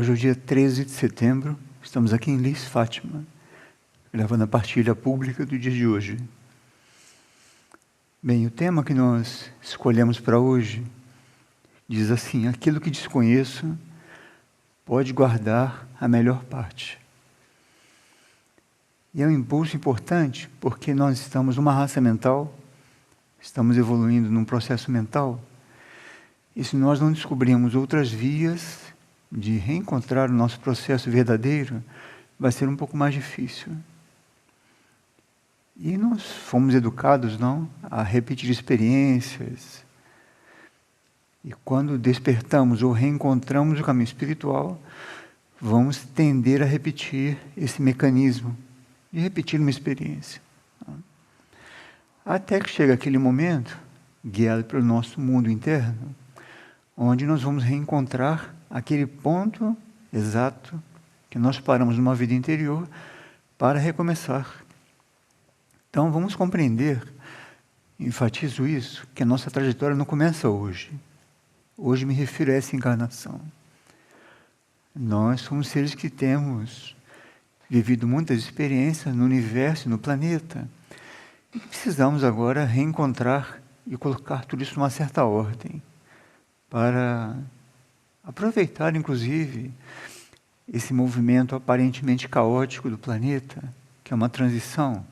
Hoje é o dia 13 de setembro, estamos aqui em Lis, Fátima, gravando a partilha pública do dia de hoje. Bem, o tema que nós escolhemos para hoje diz assim: aquilo que desconheço pode guardar a melhor parte. E é um impulso importante porque nós estamos numa raça mental, estamos evoluindo num processo mental, e se nós não descobrirmos outras vias de reencontrar o nosso processo verdadeiro, vai ser um pouco mais difícil. E nós fomos educados, não, a repetir experiências. E quando despertamos ou reencontramos o caminho espiritual, vamos tender a repetir esse mecanismo de repetir uma experiência. Até que chega aquele momento, guiado pelo nosso mundo interno, onde nós vamos reencontrar aquele ponto exato que nós paramos numa vida interior para recomeçar. Então vamos compreender, enfatizo isso, que a nossa trajetória não começa hoje. Hoje me refiro a essa encarnação. Nós somos seres que temos vivido muitas experiências no universo e no planeta, e precisamos agora reencontrar e colocar tudo isso numa certa ordem, para aproveitar, inclusive, esse movimento aparentemente caótico do planeta, que é uma transição,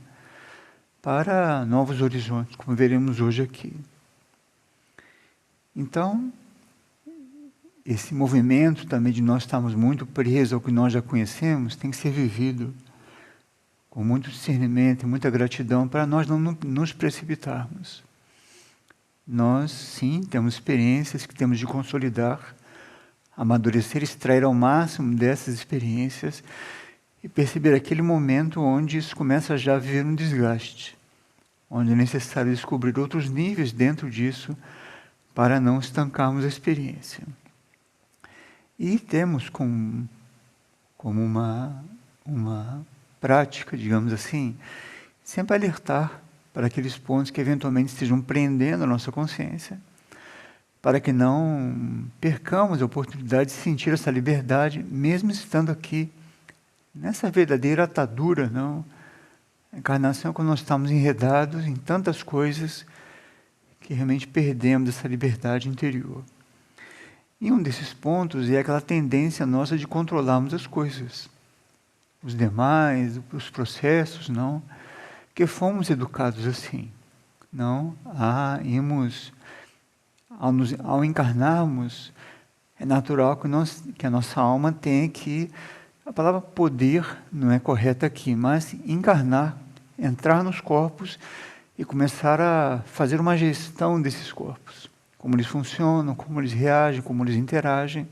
para novos horizontes, como veremos hoje aqui. Então, esse movimento também de nós estarmos muito presos ao que nós já conhecemos, tem que ser vivido com muito discernimento e muita gratidão, para nós não nos precipitarmos. Nós, sim, temos experiências que temos de consolidar, amadurecer, extrair ao máximo dessas experiências e perceber aquele momento onde isso começa já a viver um desgaste, onde é necessário descobrir outros níveis dentro disso para não estancarmos a experiência. E temos como uma prática, digamos assim, sempre alertar para aqueles pontos que eventualmente estejam prendendo a nossa consciência, para que não percamos a oportunidade de sentir essa liberdade, mesmo estando aqui, nessa verdadeira atadura, não? A encarnação é quando nós estamos enredados em tantas coisas que realmente perdemos essa liberdade interior. E um desses pontos é aquela tendência nossa de controlarmos as coisas, os demais, os processos, não? Que fomos educados assim, não? Ao encarnarmos, é natural que a nossa alma tenha que, a palavra poder não é correta aqui, mas encarnar, entrar nos corpos e começar a fazer uma gestão desses corpos. Como eles funcionam, como eles reagem, como eles interagem.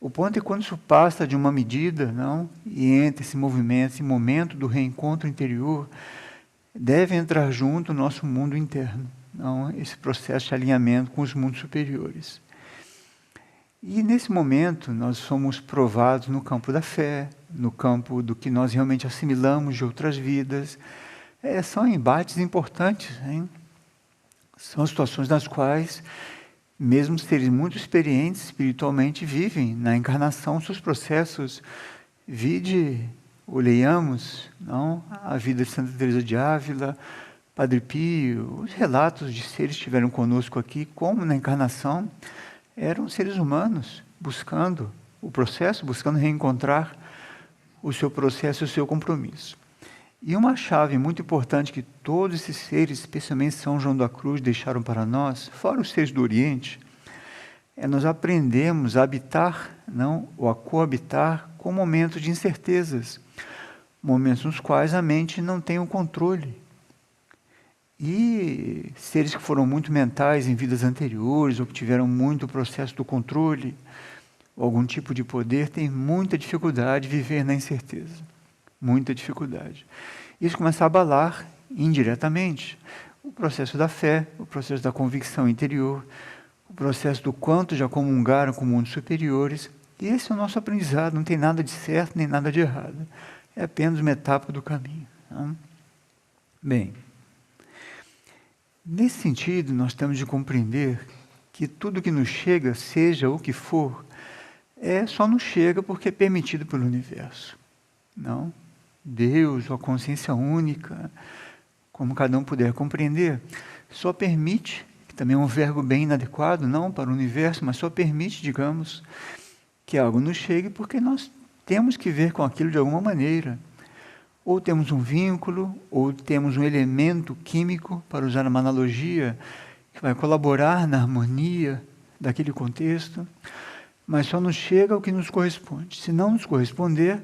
O ponto é quando isso passa de uma medida, não? E entra esse movimento, esse momento do reencontro interior, deve entrar junto o nosso mundo interno, não? Esse processo de alinhamento com os mundos superiores. E nesse momento nós somos provados no campo da fé, no campo do que nós realmente assimilamos de outras vidas. São embates importantes, hein? São situações nas quais, mesmo seres muito experientes espiritualmente, vivem na encarnação seus processos. Vide, ou leiamos, não? A vida de Santa Teresa de Ávila, Padre Pio, os relatos de seres que estiveram conosco aqui, como na encarnação, eram seres humanos, buscando o processo, buscando reencontrar o seu processo e o seu compromisso. E uma chave muito importante que todos esses seres, especialmente São João da Cruz, deixaram para nós, fora os seres do Oriente, é nós aprendermos a habitar, não, ou a coabitar com momentos de incertezas, momentos nos quais a mente não tem o controle. E seres que foram muito mentais em vidas anteriores, ou que tiveram muito processo do controle, ou algum tipo de poder, têm muita dificuldade de viver na incerteza. Muita dificuldade. Isso começa a abalar, indiretamente, o processo da fé, o processo da convicção interior, o processo do quanto já comungaram com mundos superiores. E esse é o nosso aprendizado, não tem nada de certo nem nada de errado. É apenas uma etapa do caminho. Não? Bem, nesse sentido, nós temos de compreender que tudo que nos chega, seja o que for, só não chega porque é permitido pelo universo. Não. Deus, ou a consciência única, como cada um puder compreender, só permite, que também é um verbo bem inadequado, não para o universo, mas só permite, digamos, que algo nos chegue porque nós temos que ver com aquilo de alguma maneira. Ou temos um vínculo, ou temos um elemento químico, para usar uma analogia, que vai colaborar na harmonia daquele contexto, mas só nos chega o que nos corresponde. Se não nos corresponder,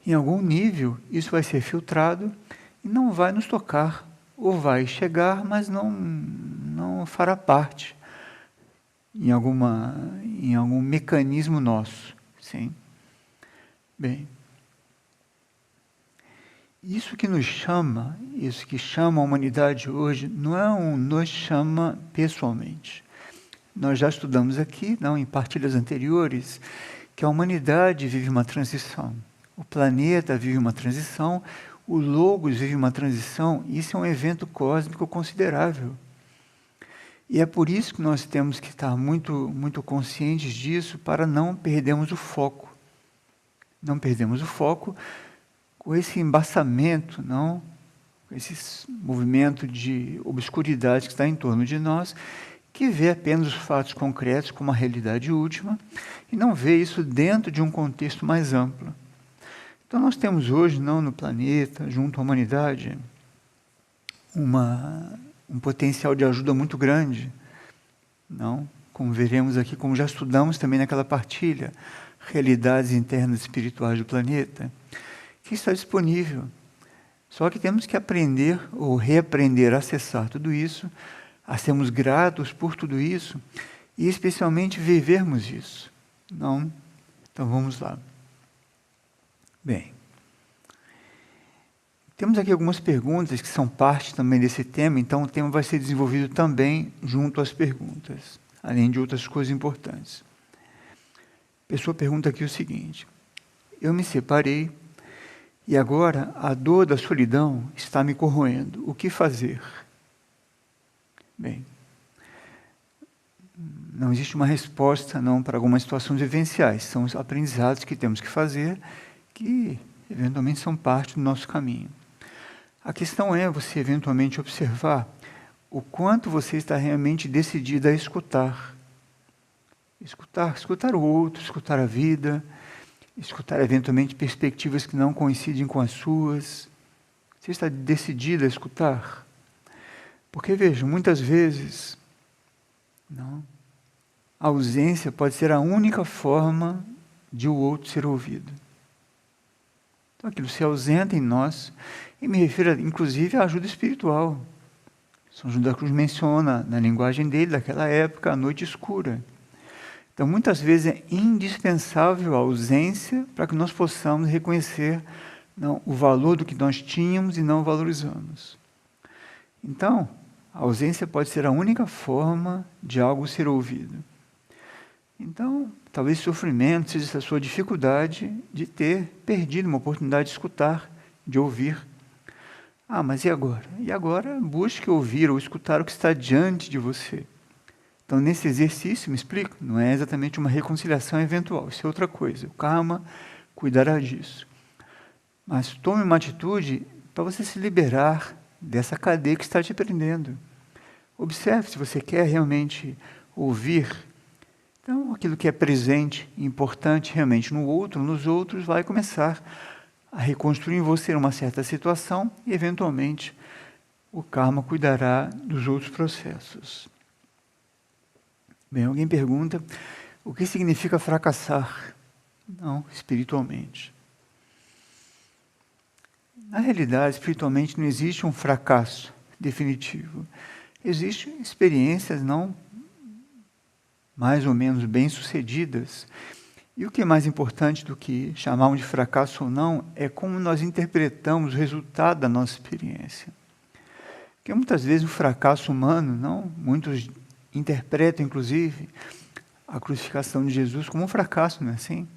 em algum nível, isso vai ser filtrado e não vai nos tocar, ou vai chegar, mas não fará parte em algum mecanismo nosso. Sim. Bem, isso que chama a humanidade hoje, não nos chama pessoalmente. Nós já estudamos aqui, em partilhas anteriores, que a humanidade vive uma transição. O planeta vive uma transição, o Logos vive uma transição, isso é um evento cósmico considerável. E é por isso que nós temos que estar muito, muito conscientes disso, para não perdermos o foco. Não perdemos o foco com esse embaçamento, com esse movimento de obscuridade que está em torno de nós, que vê apenas os fatos concretos como a realidade última, e não vê isso dentro de um contexto mais amplo. Então nós temos hoje, no planeta, junto à humanidade, um potencial de ajuda muito grande, como veremos aqui, como já estudamos também naquela partilha, realidades internas espirituais do planeta, que está disponível. Só que temos que aprender ou reaprender a acessar tudo isso, a sermos gratos por tudo isso e especialmente vivermos isso. Então vamos lá. Bem, temos aqui algumas perguntas que são parte também desse tema, então o tema vai ser desenvolvido também junto às perguntas, além de outras coisas importantes. A pessoa pergunta aqui o seguinte: eu me separei e agora a dor da solidão está me corroendo. O que fazer? Bem, não existe uma resposta para algumas situações vivenciais. São os aprendizados que temos que fazer, que eventualmente são parte do nosso caminho. A questão é você eventualmente observar o quanto você está realmente decidido a escutar. Escutar o outro, escutar a vida, escutar eventualmente perspectivas que não coincidem com as suas. Você está decidido a escutar? Porque, veja, muitas vezes, a ausência pode ser a única forma de o outro ser ouvido. Então, aquilo se ausenta em nós, e me refiro, inclusive, à ajuda espiritual. São João da Cruz menciona, na linguagem dele, daquela época, a noite escura. Então, muitas vezes é indispensável a ausência para que nós possamos reconhecer o valor do que nós tínhamos e não valorizamos. Então, a ausência pode ser a única forma de algo ser ouvido. Então, talvez sofrimento seja essa sua dificuldade de ter perdido uma oportunidade de escutar, de ouvir. Mas e agora? E agora busque ouvir ou escutar o que está diante de você. Então, nesse exercício, me explico, não é exatamente uma reconciliação eventual, isso é outra coisa. O karma cuidará disso. Mas tome uma atitude para você se liberar dessa cadeia que está te prendendo. Observe se você quer realmente ouvir. Então, aquilo que é presente e importante realmente no outro, nos outros, vai começar a reconstruir em você uma certa situação e, eventualmente, o karma cuidará dos outros processos. Bem, alguém pergunta, o que significa fracassar? Espiritualmente. Na realidade, espiritualmente, não existe um fracasso definitivo. Existem experiências mais ou menos bem-sucedidas. E o que é mais importante do que chamarmos de fracasso ou não, é como nós interpretamos o resultado da nossa experiência. Porque muitas vezes o fracasso humano, muitos interpretam, inclusive, a crucificação de Jesus como um fracasso, não é assim?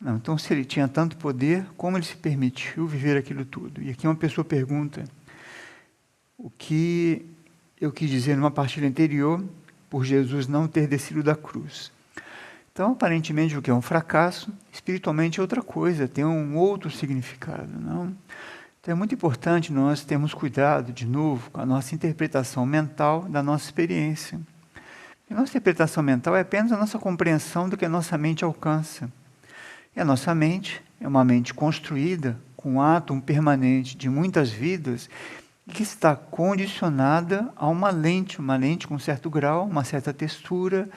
Então, se ele tinha tanto poder, como ele se permitiu viver aquilo tudo? E aqui uma pessoa pergunta, o que eu quis dizer numa partilha anterior, por Jesus não ter descido da cruz. Então, aparentemente, o que é um fracasso, espiritualmente é outra coisa, tem um outro significado, não? Então, é muito importante nós termos cuidado, de novo, com a nossa interpretação mental da nossa experiência. A nossa interpretação mental é apenas a nossa compreensão do que a nossa mente alcança. E a nossa mente é uma mente construída com um átomo permanente de muitas vidas e que está condicionada a uma lente com certo grau, uma certa textura.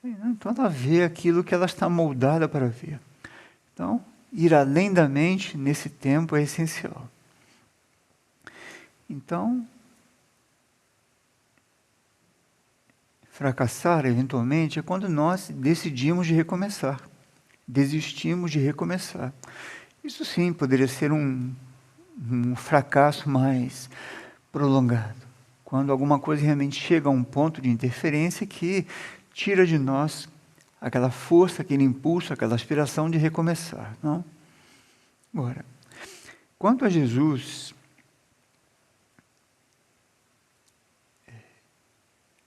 Então, ela vê aquilo que ela está moldada para ver. Então, ir além da mente nesse tempo é essencial. Então, fracassar, eventualmente, é quando nós decidimos de recomeçar. Desistimos de recomeçar. Isso sim poderia ser um fracasso mais prolongado. Quando alguma coisa realmente chega a um ponto de interferência que tira de nós aquela força, aquele impulso, aquela aspiração de recomeçar, não? Agora, quanto a Jesus,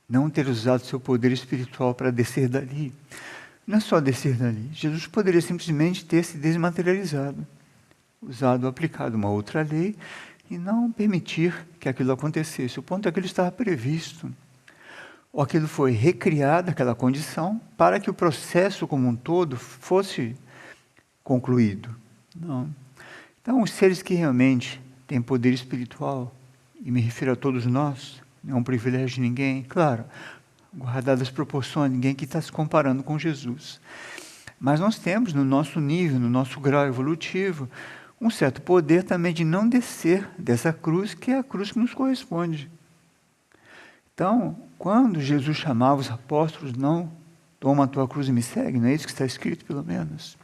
não ter usado seu poder espiritual para descer dali, não é só descer dali. Jesus poderia simplesmente ter se desmaterializado, usado, aplicado uma outra lei e não permitir que aquilo acontecesse. O ponto é que ele estava previsto. Ou aquilo foi recriado, aquela condição, para que o processo como um todo fosse concluído. Não. Então, os seres que realmente têm poder espiritual, e me refiro a todos nós, não é um privilégio de ninguém, claro, guardadas as proporções, ninguém que está se comparando com Jesus. Mas nós temos, no nosso nível, no nosso grau evolutivo, um certo poder também de não descer dessa cruz, que é a cruz que nos corresponde. Então, quando Jesus chamava os apóstolos, não, toma a tua cruz e me segue, não é isso que está escrito, pelo menos?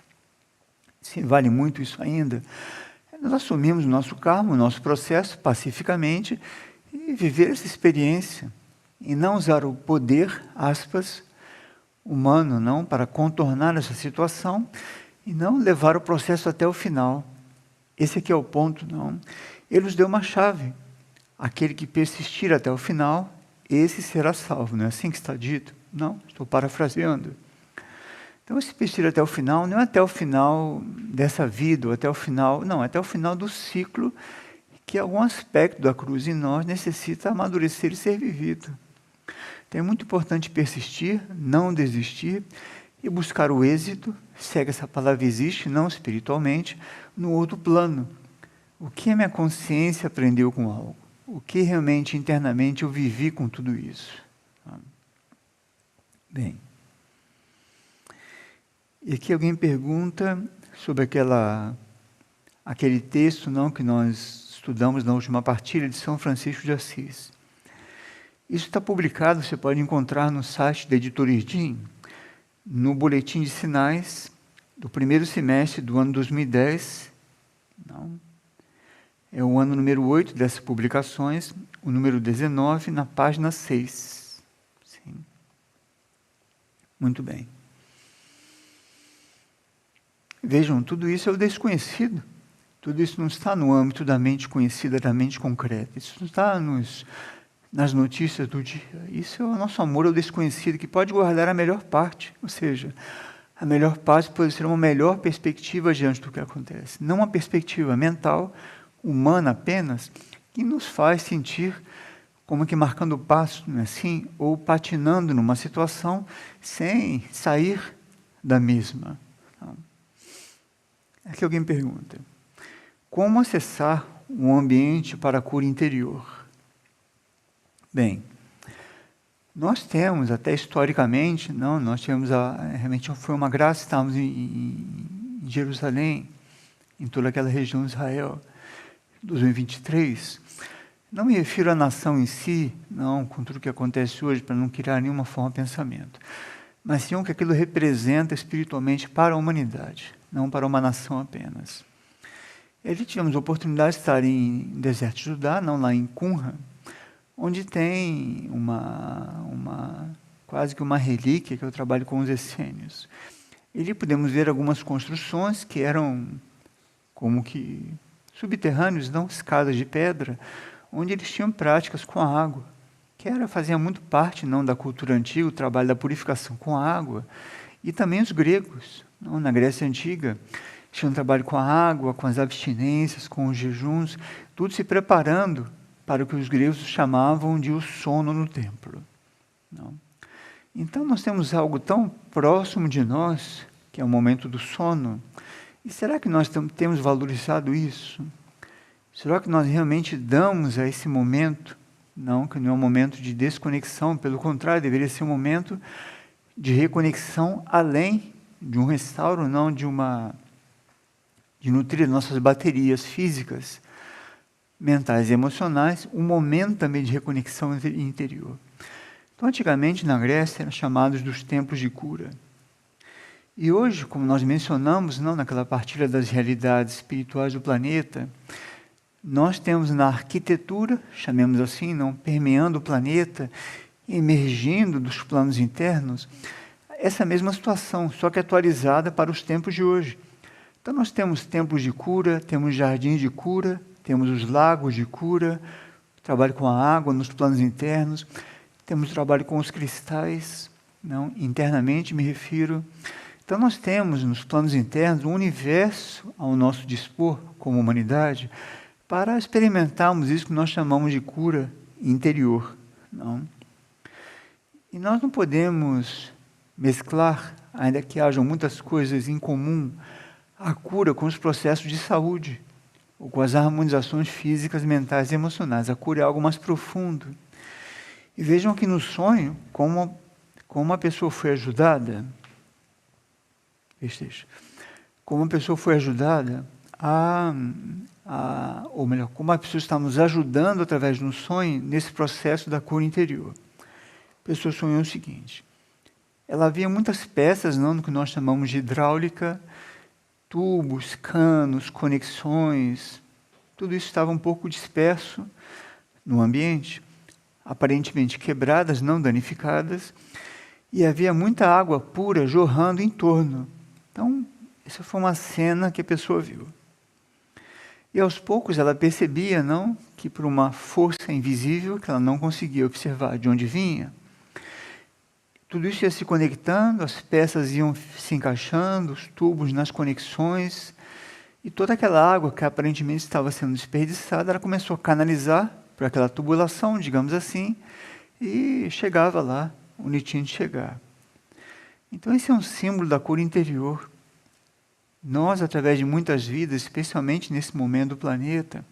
Se vale muito isso ainda, nós assumimos o nosso karma, o nosso processo, pacificamente, e viver essa experiência, e não usar o poder, aspas, humano, não, para contornar essa situação, e não levar o processo até o final. Esse aqui é o ponto, não. Ele nos deu uma chave. Aquele que persistir até o final, esse será salvo. Não é assim que está dito? Não, estou parafraseando. Então, esse persistir até o final, não é até o final dessa vida, ou até o final, não, é até o final do ciclo, que algum aspecto da cruz em nós necessita amadurecer e ser vivido. Então, é muito importante persistir, não desistir, e buscar o êxito, segue essa palavra existe, não espiritualmente, no outro plano. O que a minha consciência aprendeu com algo? O que realmente internamente eu vivi com tudo isso? Bem, e aqui alguém pergunta sobre aquele texto não, que nós estudamos na última partilha de São Francisco de Assis. Isso está publicado, você pode encontrar no site da Editora Erdim, no Boletim de Sinais do primeiro semestre do ano 2010. Não. É o ano número 8 dessas publicações, o número 19, na página 6. Sim. Muito bem. Vejam, tudo isso é o desconhecido. Tudo isso não está no âmbito da mente conhecida, da mente concreta. Isso não está nas notícias do dia. Isso é o nosso amor ao desconhecido, que pode guardar a melhor parte. Ou seja, a melhor parte pode ser uma melhor perspectiva diante do que acontece. Não uma perspectiva mental, humana apenas, que nos faz sentir como que marcando o passo, não é assim? Ou patinando numa situação sem sair da mesma. Aqui alguém pergunta, como acessar um ambiente para a cura interior? Bem, nós temos, até historicamente, não, nós tivemos, realmente foi uma graça, estávamos em Jerusalém, em toda aquela região de Israel, 2023. Não me refiro à nação em si, não, com tudo que acontece hoje, para não criar nenhuma forma de pensamento, mas sim o que aquilo representa espiritualmente para a humanidade, não para uma nação apenas. E ali tivemos a oportunidade de estar em Deserto de Judá, não lá em Qumran, onde tem quase que uma relíquia, que eu trabalho com os essênios. E ali podemos ver algumas construções que eram como que subterrâneos, não escadas de pedra, onde eles tinham práticas com a água, que fazia muito parte não da cultura antiga, o trabalho da purificação com a água, E também os gregos, não? Na Grécia Antiga, tinham trabalho com a água, com as abstinências, com os jejuns, tudo se preparando para o que os gregos chamavam de o sono no templo. Não? Então nós temos algo tão próximo de nós, que é o momento do sono, e será que nós temos valorizado isso? Será que nós realmente damos a esse momento? Não, que não é um momento de desconexão, pelo contrário, deveria ser um momento de reconexão, além de um restauro, não de nutrir nossas baterias físicas, mentais e emocionais, um momento também de reconexão interior. Então, antigamente, na Grécia, eram chamados dos templos de cura. E hoje, como nós mencionamos, não, naquela partilha das realidades espirituais do planeta, nós temos na arquitetura, chamemos assim, não, permeando o planeta, emergindo dos planos internos, essa mesma situação, só que atualizada para os tempos de hoje. Então nós temos templos de cura, temos jardins de cura, temos os lagos de cura, trabalho com a água nos planos internos, temos trabalho com os cristais, não, internamente me refiro. Então nós temos nos planos internos um universo ao nosso dispor como humanidade para experimentarmos isso que nós chamamos de cura interior. Não? E nós não podemos mesclar, ainda que hajam muitas coisas em comum, a cura com os processos de saúde, ou com as harmonizações físicas, mentais e emocionais. A cura é algo mais profundo. E vejam que no sonho, como a pessoa foi ajudada, como a pessoa foi ajudada ou melhor, como a pessoa está nos ajudando através de um sonho nesse processo da cura interior. A pessoa sonhou o seguinte: ela havia muitas peças, não, no que nós chamamos de hidráulica, tubos, canos, conexões, tudo isso estava um pouco disperso no ambiente, aparentemente quebradas, não danificadas, e havia muita água pura jorrando em torno. Então, essa foi uma cena que a pessoa viu. E aos poucos ela percebia, não, que por uma força invisível, que ela não conseguia observar de onde vinha, tudo isso ia se conectando, as peças iam se encaixando, os tubos nas conexões, e toda aquela água que aparentemente estava sendo desperdiçada, ela começou a canalizar para aquela tubulação, digamos assim, e chegava lá onde tinha de chegar. Então esse é um símbolo da cura interior. Nós, através de muitas vidas, especialmente nesse momento do planeta,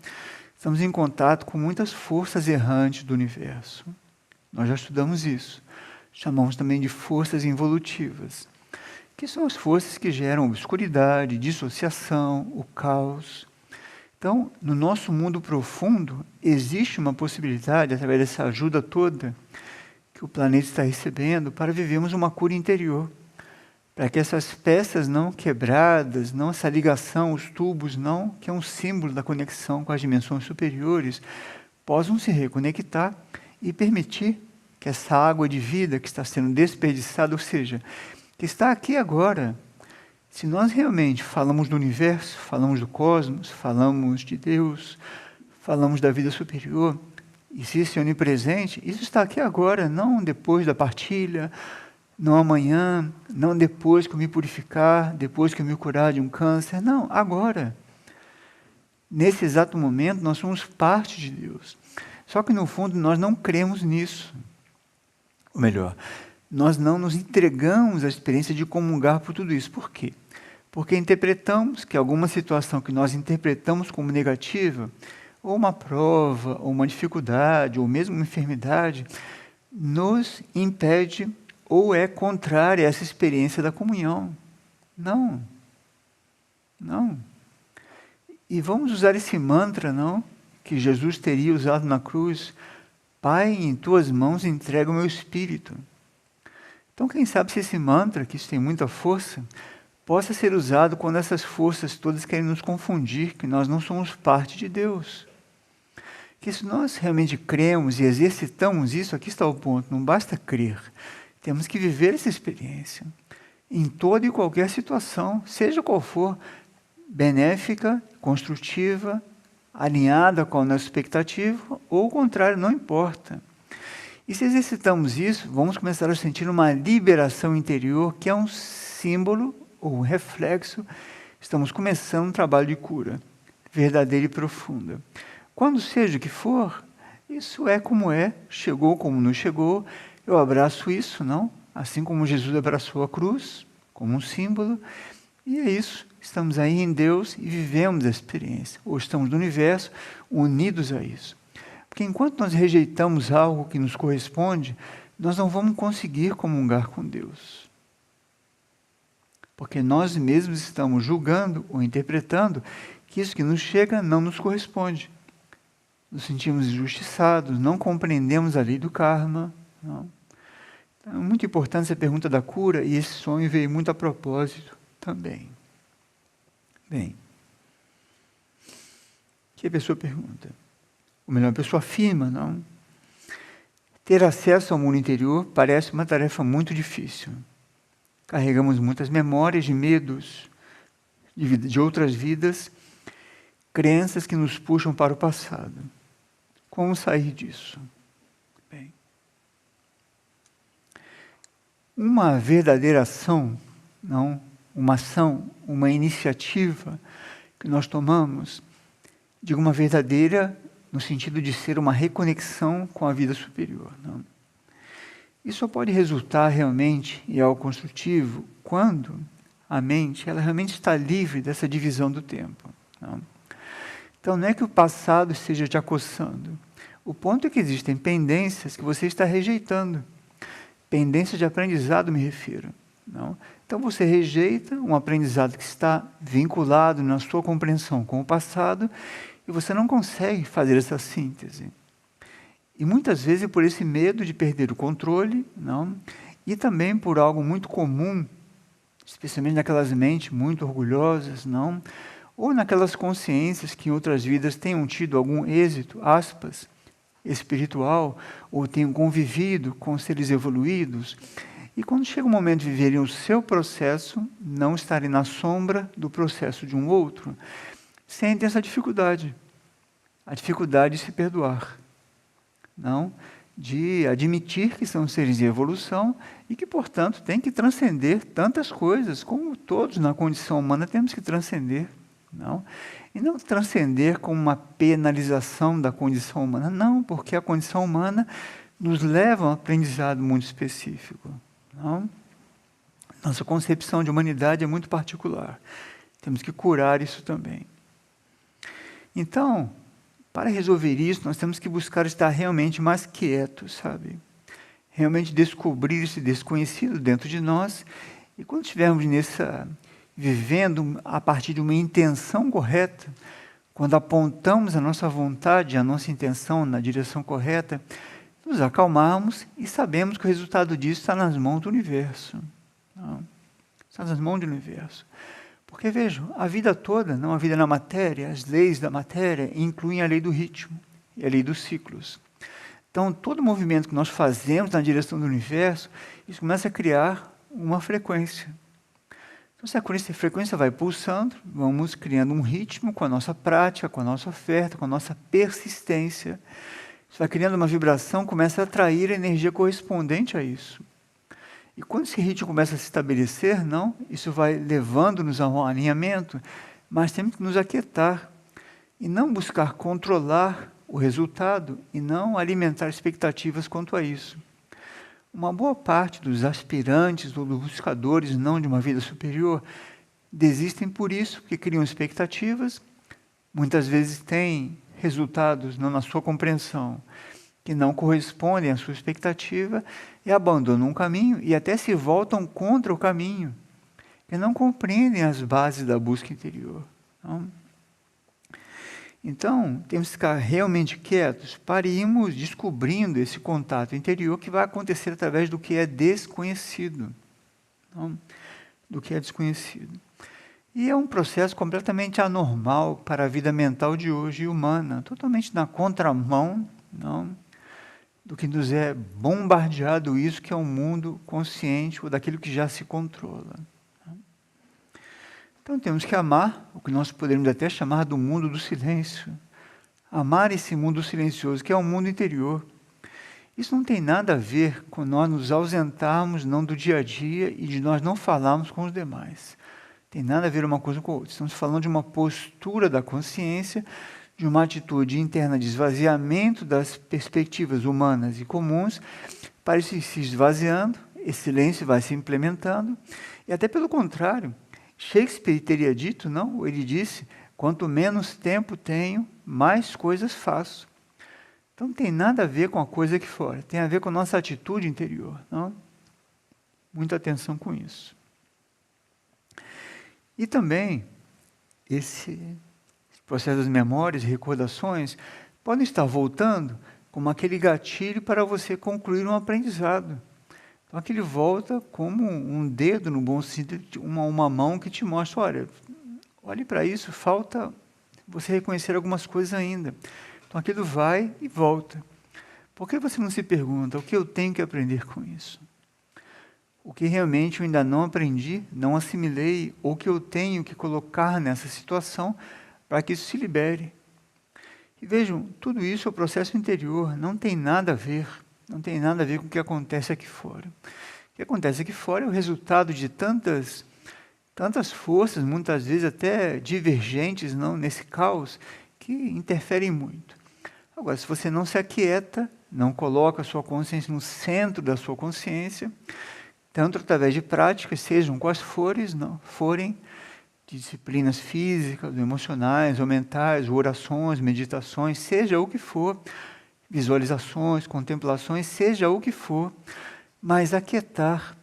estamos em contato com muitas forças errantes do universo. Nós já estudamos isso. Chamamos também de forças involutivas, que são as forças que geram obscuridade, dissociação, o caos. Então, no nosso mundo profundo, existe uma possibilidade, através dessa ajuda toda que o planeta está recebendo, para vivermos uma cura interior, para que essas peças não quebradas, não essa ligação, os tubos, não, que é um símbolo da conexão com as dimensões superiores, possam se reconectar e permitir que essa água de vida que está sendo desperdiçada, ou seja, que está aqui agora, se nós realmente falamos do universo, falamos do cosmos, falamos de Deus, falamos da vida superior, e se isso é onipresente, isso está aqui agora, não depois da partilha, não amanhã, não depois que eu me purificar, depois que eu me curar de um câncer, não, agora. Nesse exato momento, nós somos parte de Deus. Só que, no fundo, nós não cremos nisso. Ou melhor, nós não nos entregamos à experiência de comungar por tudo isso. Por quê? Porque interpretamos que alguma situação que nós interpretamos como negativa, ou uma prova, ou uma dificuldade, ou mesmo uma enfermidade, nos impede ou é contrária a essa experiência da comunhão. Não. Não. E vamos usar esse mantra, não? Que Jesus teria usado na cruz. Pai, em tuas mãos entrego o meu espírito. Então, quem sabe se esse mantra, que isso tem muita força, possa ser usado quando essas forças todas querem nos confundir, que nós não somos parte de Deus. Que se nós realmente cremos e exercitamos isso, aqui está o ponto, não basta crer. Temos que viver essa experiência, em toda e qualquer situação, seja qual for, benéfica, construtiva, alinhada com a nossa expectativa, ou o contrário, não importa. E se exercitamos isso, vamos começar a sentir uma liberação interior, que é um símbolo ou reflexo, estamos começando um trabalho de cura, verdadeira e profunda. Quando seja o que for, isso é como é, chegou como não chegou, eu abraço isso, não? Assim como Jesus abraçou a cruz, como um símbolo, e é isso, estamos aí em Deus e vivemos a experiência, ou estamos no universo unidos a isso. Porque enquanto nós rejeitamos algo que nos corresponde, nós não vamos conseguir comungar com Deus. Porque nós mesmos estamos julgando ou interpretando que isso que nos chega não nos corresponde. Nos sentimos injustiçados, não compreendemos a lei do karma. Não. Então, é muito importante essa pergunta da cura, e esse sonho veio muito a propósito também. Bem, o que a pessoa pergunta? Ou melhor, a pessoa afirma, não? Ter acesso ao mundo interior parece uma tarefa muito difícil. Carregamos muitas memórias de medos de outras vidas, crenças que nos puxam para o passado. Como sair disso? Bem, uma verdadeira ação, não, uma ação, uma iniciativa que nós tomamos, digo uma verdadeira no sentido de ser uma reconexão com a vida superior. Não? Isso só pode resultar realmente em algo construtivo quando a mente ela realmente está livre dessa divisão do tempo. Não? Então não é que o passado esteja te acossando. O ponto é que existem pendências que você está rejeitando. Pendências de aprendizado, me refiro. Não? Então você rejeita um aprendizado que está vinculado na sua compreensão com o passado e você não consegue fazer essa síntese. E muitas vezes por esse medo de perder o controle, não? E também por algo muito comum, especialmente naquelas mentes muito orgulhosas, não? Ou naquelas consciências que em outras vidas tenham tido algum êxito, aspas, espiritual, ou tenham convivido com seres evoluídos, e quando chega o momento de viverem o seu processo, não estarem na sombra do processo de um outro, sentem essa dificuldade, a dificuldade de se perdoar, não? De admitir que são seres em evolução e que, portanto, têm que transcender tantas coisas, como todos na condição humana temos que transcender. Não? E não transcender como uma penalização da condição humana, não, porque a condição humana nos leva a um aprendizado muito específico. Não? Nossa concepção de humanidade é muito particular. Temos que curar isso também. Então, para resolver isso, nós temos que buscar estar realmente mais quietos, sabe? Realmente descobrir esse desconhecido dentro de nós. E quando estivermos vivendo a partir de uma intenção correta, quando apontamos a nossa vontade, a nossa intenção na direção correta, nos acalmarmos e sabemos que o resultado disso está nas mãos do universo. Não? Está nas mãos do universo. Porque, vejam, a vida toda, não a vida na matéria, as leis da matéria incluem a lei do ritmo e a lei dos ciclos. Então, todo movimento que nós fazemos na direção do universo, isso começa a criar uma frequência. Então, se a frequência vai pulsando, vamos criando um ritmo com a nossa prática, com a nossa oferta, com a nossa persistência. Isso vai criando uma vibração, começa a atrair a energia correspondente a isso. E quando esse ritmo começa a se estabelecer, não, isso vai levando-nos a um alinhamento, mas temos que nos aquietar e não buscar controlar o resultado e não alimentar expectativas quanto a isso. Uma boa parte dos aspirantes ou dos buscadores não de uma vida superior desistem por isso, porque criam expectativas, muitas vezes têm resultados não na sua compreensão, que não correspondem à sua expectativa e abandonam um caminho e até se voltam contra o caminho, que não compreendem as bases da busca interior. Não? Então, temos que ficar realmente quietos para irmos descobrindo esse contato interior que vai acontecer através do que é desconhecido. Não? Do que é desconhecido. E é um processo completamente anormal para a vida mental de hoje e humana, totalmente na contramão, não? Do que nos é bombardeado isso que é um mundo consciente ou daquilo que já se controla. Então temos que amar o que nós poderíamos até chamar do mundo do silêncio. Amar esse mundo silencioso, que é o mundo interior. Isso não tem nada a ver com nós nos ausentarmos não do dia a dia e de nós não falarmos com os demais. Tem nada a ver uma coisa com a outra. Estamos falando de uma postura da consciência, de uma atitude interna de esvaziamento das perspectivas humanas e comuns, para isso ir se esvaziando, esse silêncio vai se implementando, e até pelo contrário, Shakespeare teria dito, não? Ele disse, quanto menos tempo tenho, mais coisas faço. Então não tem nada a ver com a coisa aqui fora, tem a ver com a nossa atitude interior. Não? Muita atenção com isso. E também, esse processo das memórias e recordações podem estar voltando como aquele gatilho para você concluir um aprendizado. Então, aquele volta como um dedo, no bom sentido, uma mão que te mostra, olhe para isso, falta você reconhecer algumas coisas ainda. Então, aquilo vai e volta. Por que você não se pergunta, o que eu tenho que aprender com isso? O que realmente eu ainda não aprendi, não assimilei, ou que eu tenho que colocar nessa situação para que isso se libere. E vejam, tudo isso é o processo interior, não tem nada a ver, não tem nada a ver com o que acontece aqui fora. O que acontece aqui fora é o resultado de tantas forças, muitas vezes até divergentes, não, nesse caos, que interferem muito. Agora, se você não se aquieta, não coloca a sua consciência no centro da sua consciência, tanto através de práticas, sejam quais forem, disciplinas físicas, emocionais, ou mentais, ou orações, meditações, seja o que for, visualizações, contemplações, seja o que for, mas aquietar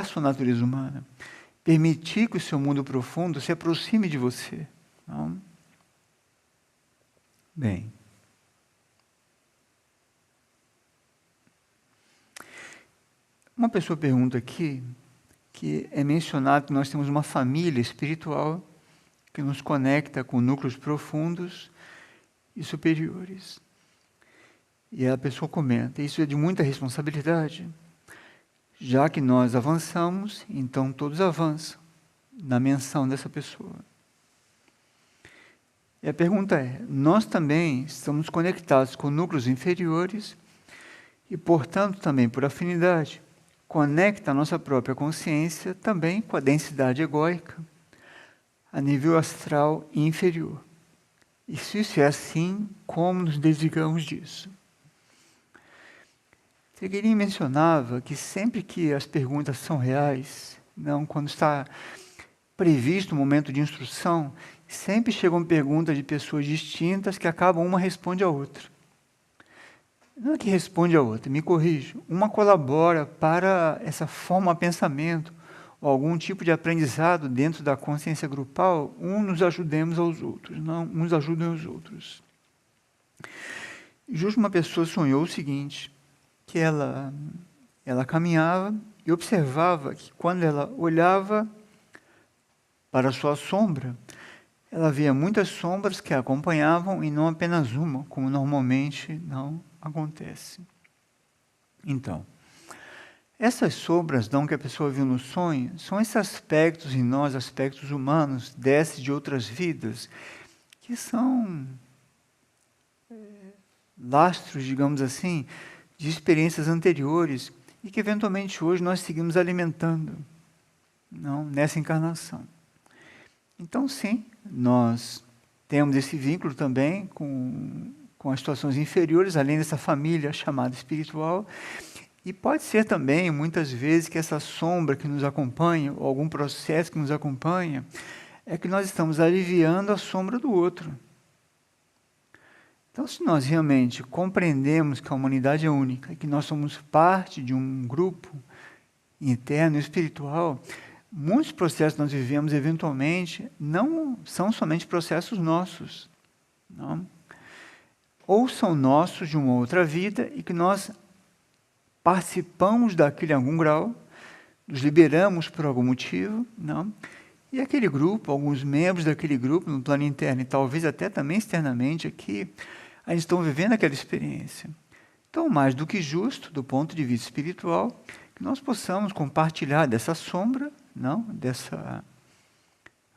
sua natureza humana, permitir que o seu mundo profundo se aproxime de você. Não? Bem. Uma pessoa pergunta aqui, que é mencionado que nós temos uma família espiritual que nos conecta com núcleos profundos e superiores. E a pessoa comenta, isso é de muita responsabilidade. Já que nós avançamos, então todos avançam na menção dessa pessoa. E a pergunta é, nós também estamos conectados com núcleos inferiores e, portanto, também por afinidade, conecta a nossa própria consciência também com a densidade egóica, a nível astral inferior. E se isso é assim, como nos desligamos disso? Seguirim mencionava que sempre que as perguntas são reais, não quando está previsto o momento de instrução, sempre chegam perguntas de pessoas distintas que acabam uma responde a outra. Não é que responde a outra, me corrijo. Uma colabora para essa forma de pensamento, ou algum tipo de aprendizado dentro da consciência grupal, nos ajudemos aos outros, não uns ajudam os outros. Justo uma pessoa sonhou o seguinte, que ela caminhava e observava que quando ela olhava para a sua sombra, ela via muitas sombras que a acompanhavam e não apenas uma, como normalmente não acontece. Então, essas sombras não que a pessoa viu no sonho, são esses aspectos em nós, aspectos humanos, desses de outras vidas, que são lastros, digamos assim, de experiências anteriores e que eventualmente hoje nós seguimos alimentando, não nessa encarnação. Então, sim, nós temos esse vínculo também com as situações inferiores, além dessa família chamada espiritual, e pode ser também, muitas vezes, que essa sombra que nos acompanha, ou algum processo que nos acompanha, é que nós estamos aliviando a sombra do outro. Então, se nós realmente compreendemos que a humanidade é única, e que nós somos parte de um grupo interno espiritual, muitos processos que nós vivemos, eventualmente, não são somente processos nossos, não? Ou são nossos de uma outra vida e que nós participamos daquilo em algum grau, nos liberamos por algum motivo, não? E aquele grupo, alguns membros daquele grupo no plano interno e talvez até também externamente aqui, ainda estão vivendo aquela experiência. Então, mais do que justo, do ponto de vista espiritual, que nós possamos compartilhar dessa sombra, não?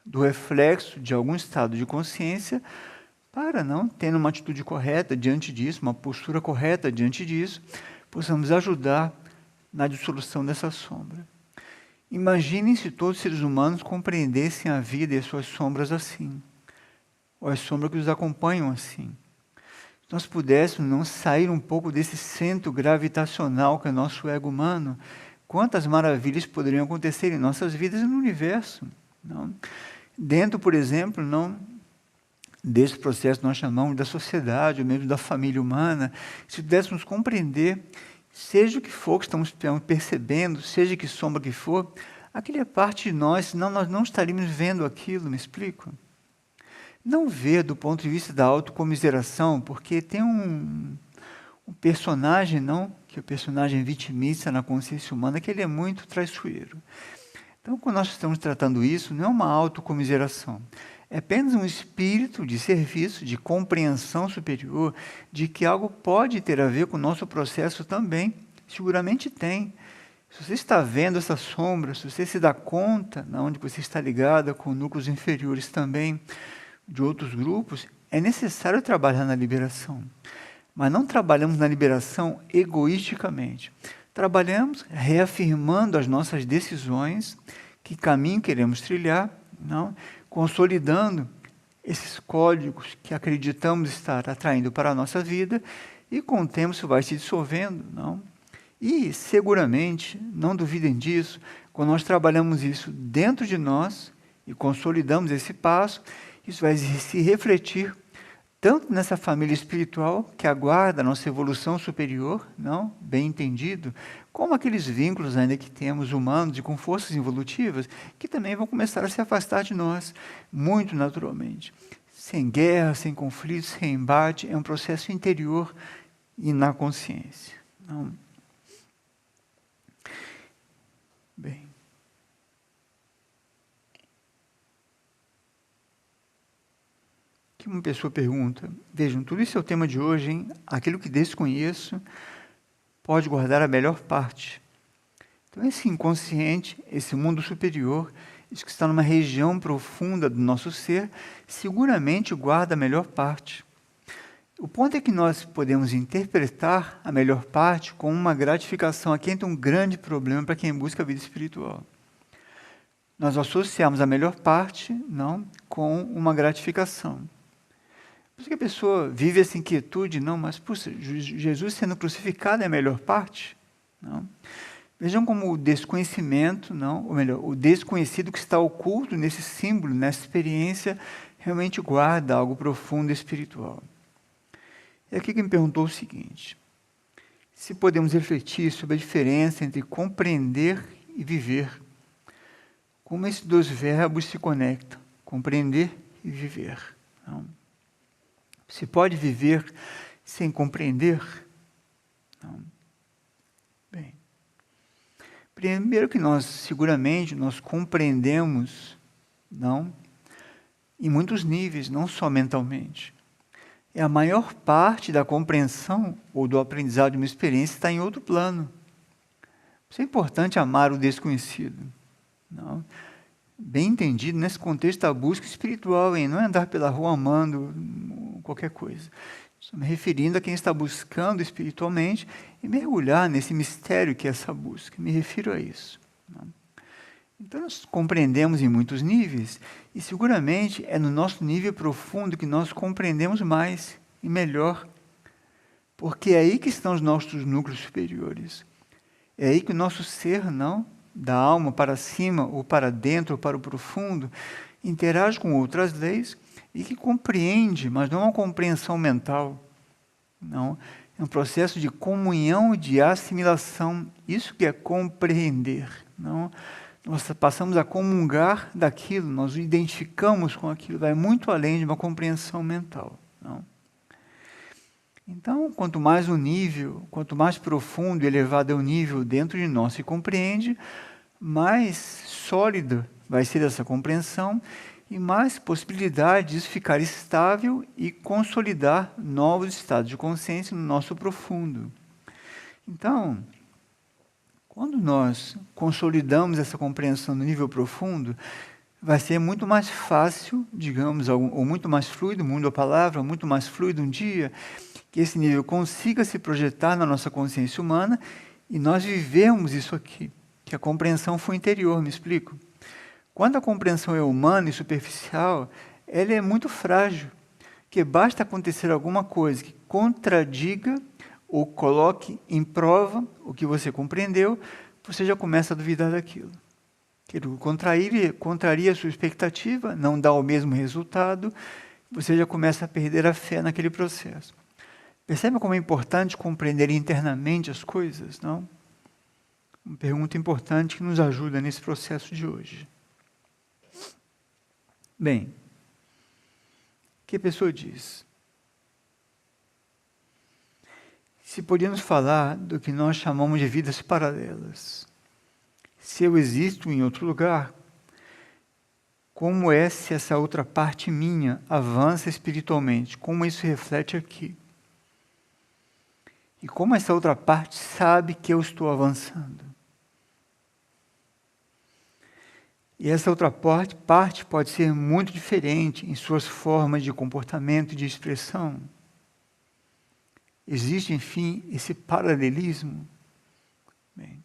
Do reflexo de algum estado de consciência, para não, tendo uma atitude correta diante disso, uma postura correta diante disso, possamos ajudar na dissolução dessa sombra. Imaginem se todos os seres humanos compreendessem a vida e as suas sombras assim, ou as sombras que os acompanham assim. Se nós pudéssemos não sair um pouco desse centro gravitacional que é o nosso ego humano, quantas maravilhas poderiam acontecer em nossas vidas e no universo. Não? Dentro, por exemplo, não desse processo que nós chamamos da sociedade, ou mesmo da família humana, se pudéssemos compreender, seja o que for que estamos percebendo, seja que sombra que for, aquilo é parte de nós, senão nós não estaríamos vendo aquilo, me explico? Não ver do ponto de vista da autocomiseração, porque tem um personagem, não, que é o personagem vitimista na consciência humana, que ele é muito traiçoeiro. Então, quando nós estamos tratando isso, não é uma autocomiseração, é apenas um espírito de serviço, de compreensão superior, de que algo pode ter a ver com o nosso processo também, seguramente tem. Se você está vendo essa sombra, se você se dá conta, onde você está ligada com núcleos inferiores também, de outros grupos, é necessário trabalhar na liberação. Mas não trabalhamos na liberação egoisticamente. Trabalhamos reafirmando as nossas decisões, que caminho queremos trilhar, não? Consolidando esses códigos que acreditamos estar atraindo para a nossa vida, e com o tempo isso vai se dissolvendo. Não? E seguramente, não duvidem disso, quando nós trabalhamos isso dentro de nós e consolidamos esse passo, isso vai se refletir tanto nessa família espiritual que aguarda a nossa evolução superior, não, bem entendido, como aqueles vínculos ainda que temos humanos e com forças evolutivas, que também vão começar a se afastar de nós, muito naturalmente. Sem guerra, sem conflito, sem embate, é um processo interior e na consciência. Não. Bem. Que uma pessoa pergunta, vejam, tudo isso é o tema de hoje, hein? Aquilo que desconheço pode guardar a melhor parte. Então, esse inconsciente, esse mundo superior, isso que está numa região profunda do nosso ser, seguramente guarda a melhor parte. O ponto é que nós podemos interpretar a melhor parte com uma gratificação. Aqui entra um grande problema para quem busca a vida espiritual. Nós associamos a melhor parte, não, com uma gratificação. Por isso que a pessoa vive essa inquietude, não, mas puxa, Jesus sendo crucificado é a melhor parte? Não. Vejam como o desconhecimento, não, ou melhor, o desconhecido que está oculto nesse símbolo, nessa experiência, realmente guarda algo profundo e espiritual. E aqui que me perguntou o seguinte, se podemos refletir sobre a diferença entre compreender e viver, como esses dois verbos se conectam, compreender e viver. Não? Se pode viver sem compreender? Não. Bem, primeiro que nós, seguramente, nós compreendemos, não, em muitos níveis, não só mentalmente. E a maior parte da compreensão ou do aprendizado de uma experiência está em outro plano. Isso é importante amar o desconhecido. Não? Bem entendido, nesse contexto da busca espiritual, hein? Não é andar pela rua amando qualquer coisa. Estou me referindo a quem está buscando espiritualmente e mergulhar nesse mistério que é essa busca. Me refiro a isso. Não? Então, nós compreendemos em muitos níveis e seguramente é no nosso nível profundo que nós compreendemos mais e melhor, porque é aí que estão os nossos núcleos superiores. É aí que o nosso ser, não, da alma para cima ou para dentro ou para o profundo, interage com outras leis e que compreende, mas não é uma compreensão mental. Não, é um processo de comunhão e de assimilação. Isso que é compreender. Não? Nós passamos a comungar daquilo, nós o identificamos com aquilo, vai muito além de uma compreensão mental. Não? Então, quanto mais o nível, quanto mais profundo e elevado é o nível dentro de nós se compreende, mais sólida vai ser essa compreensão e mais possibilidade disso ficar estável e consolidar novos estados de consciência no nosso profundo. Então, quando nós consolidamos essa compreensão no nível profundo, vai ser muito mais fácil, digamos, ou muito mais fluido, mundo a palavra, muito mais fluido um dia, que esse nível consiga se projetar na nossa consciência humana e nós vivemos isso aqui, que a compreensão foi interior, me explico? Quando a compreensão é humana e superficial, ela é muito frágil, que basta acontecer alguma coisa que contradiga ou coloque em prova o que você compreendeu, você já começa a duvidar daquilo. Aquilo contraria a sua expectativa, não dá o mesmo resultado, você já começa a perder a fé naquele processo. Percebe como é importante compreender internamente as coisas, não? Uma pergunta importante que nos ajuda nesse processo de hoje. Bem, o que a pessoa diz? Se podíamos falar do que nós chamamos de vidas paralelas, se eu existo em outro lugar, como é se essa outra parte minha avança espiritualmente? Como isso reflete aqui? E como essa outra parte sabe que eu estou avançando? E essa outra parte pode ser muito diferente em suas formas de comportamento e de expressão. Existe, enfim, esse paralelismo? Bem,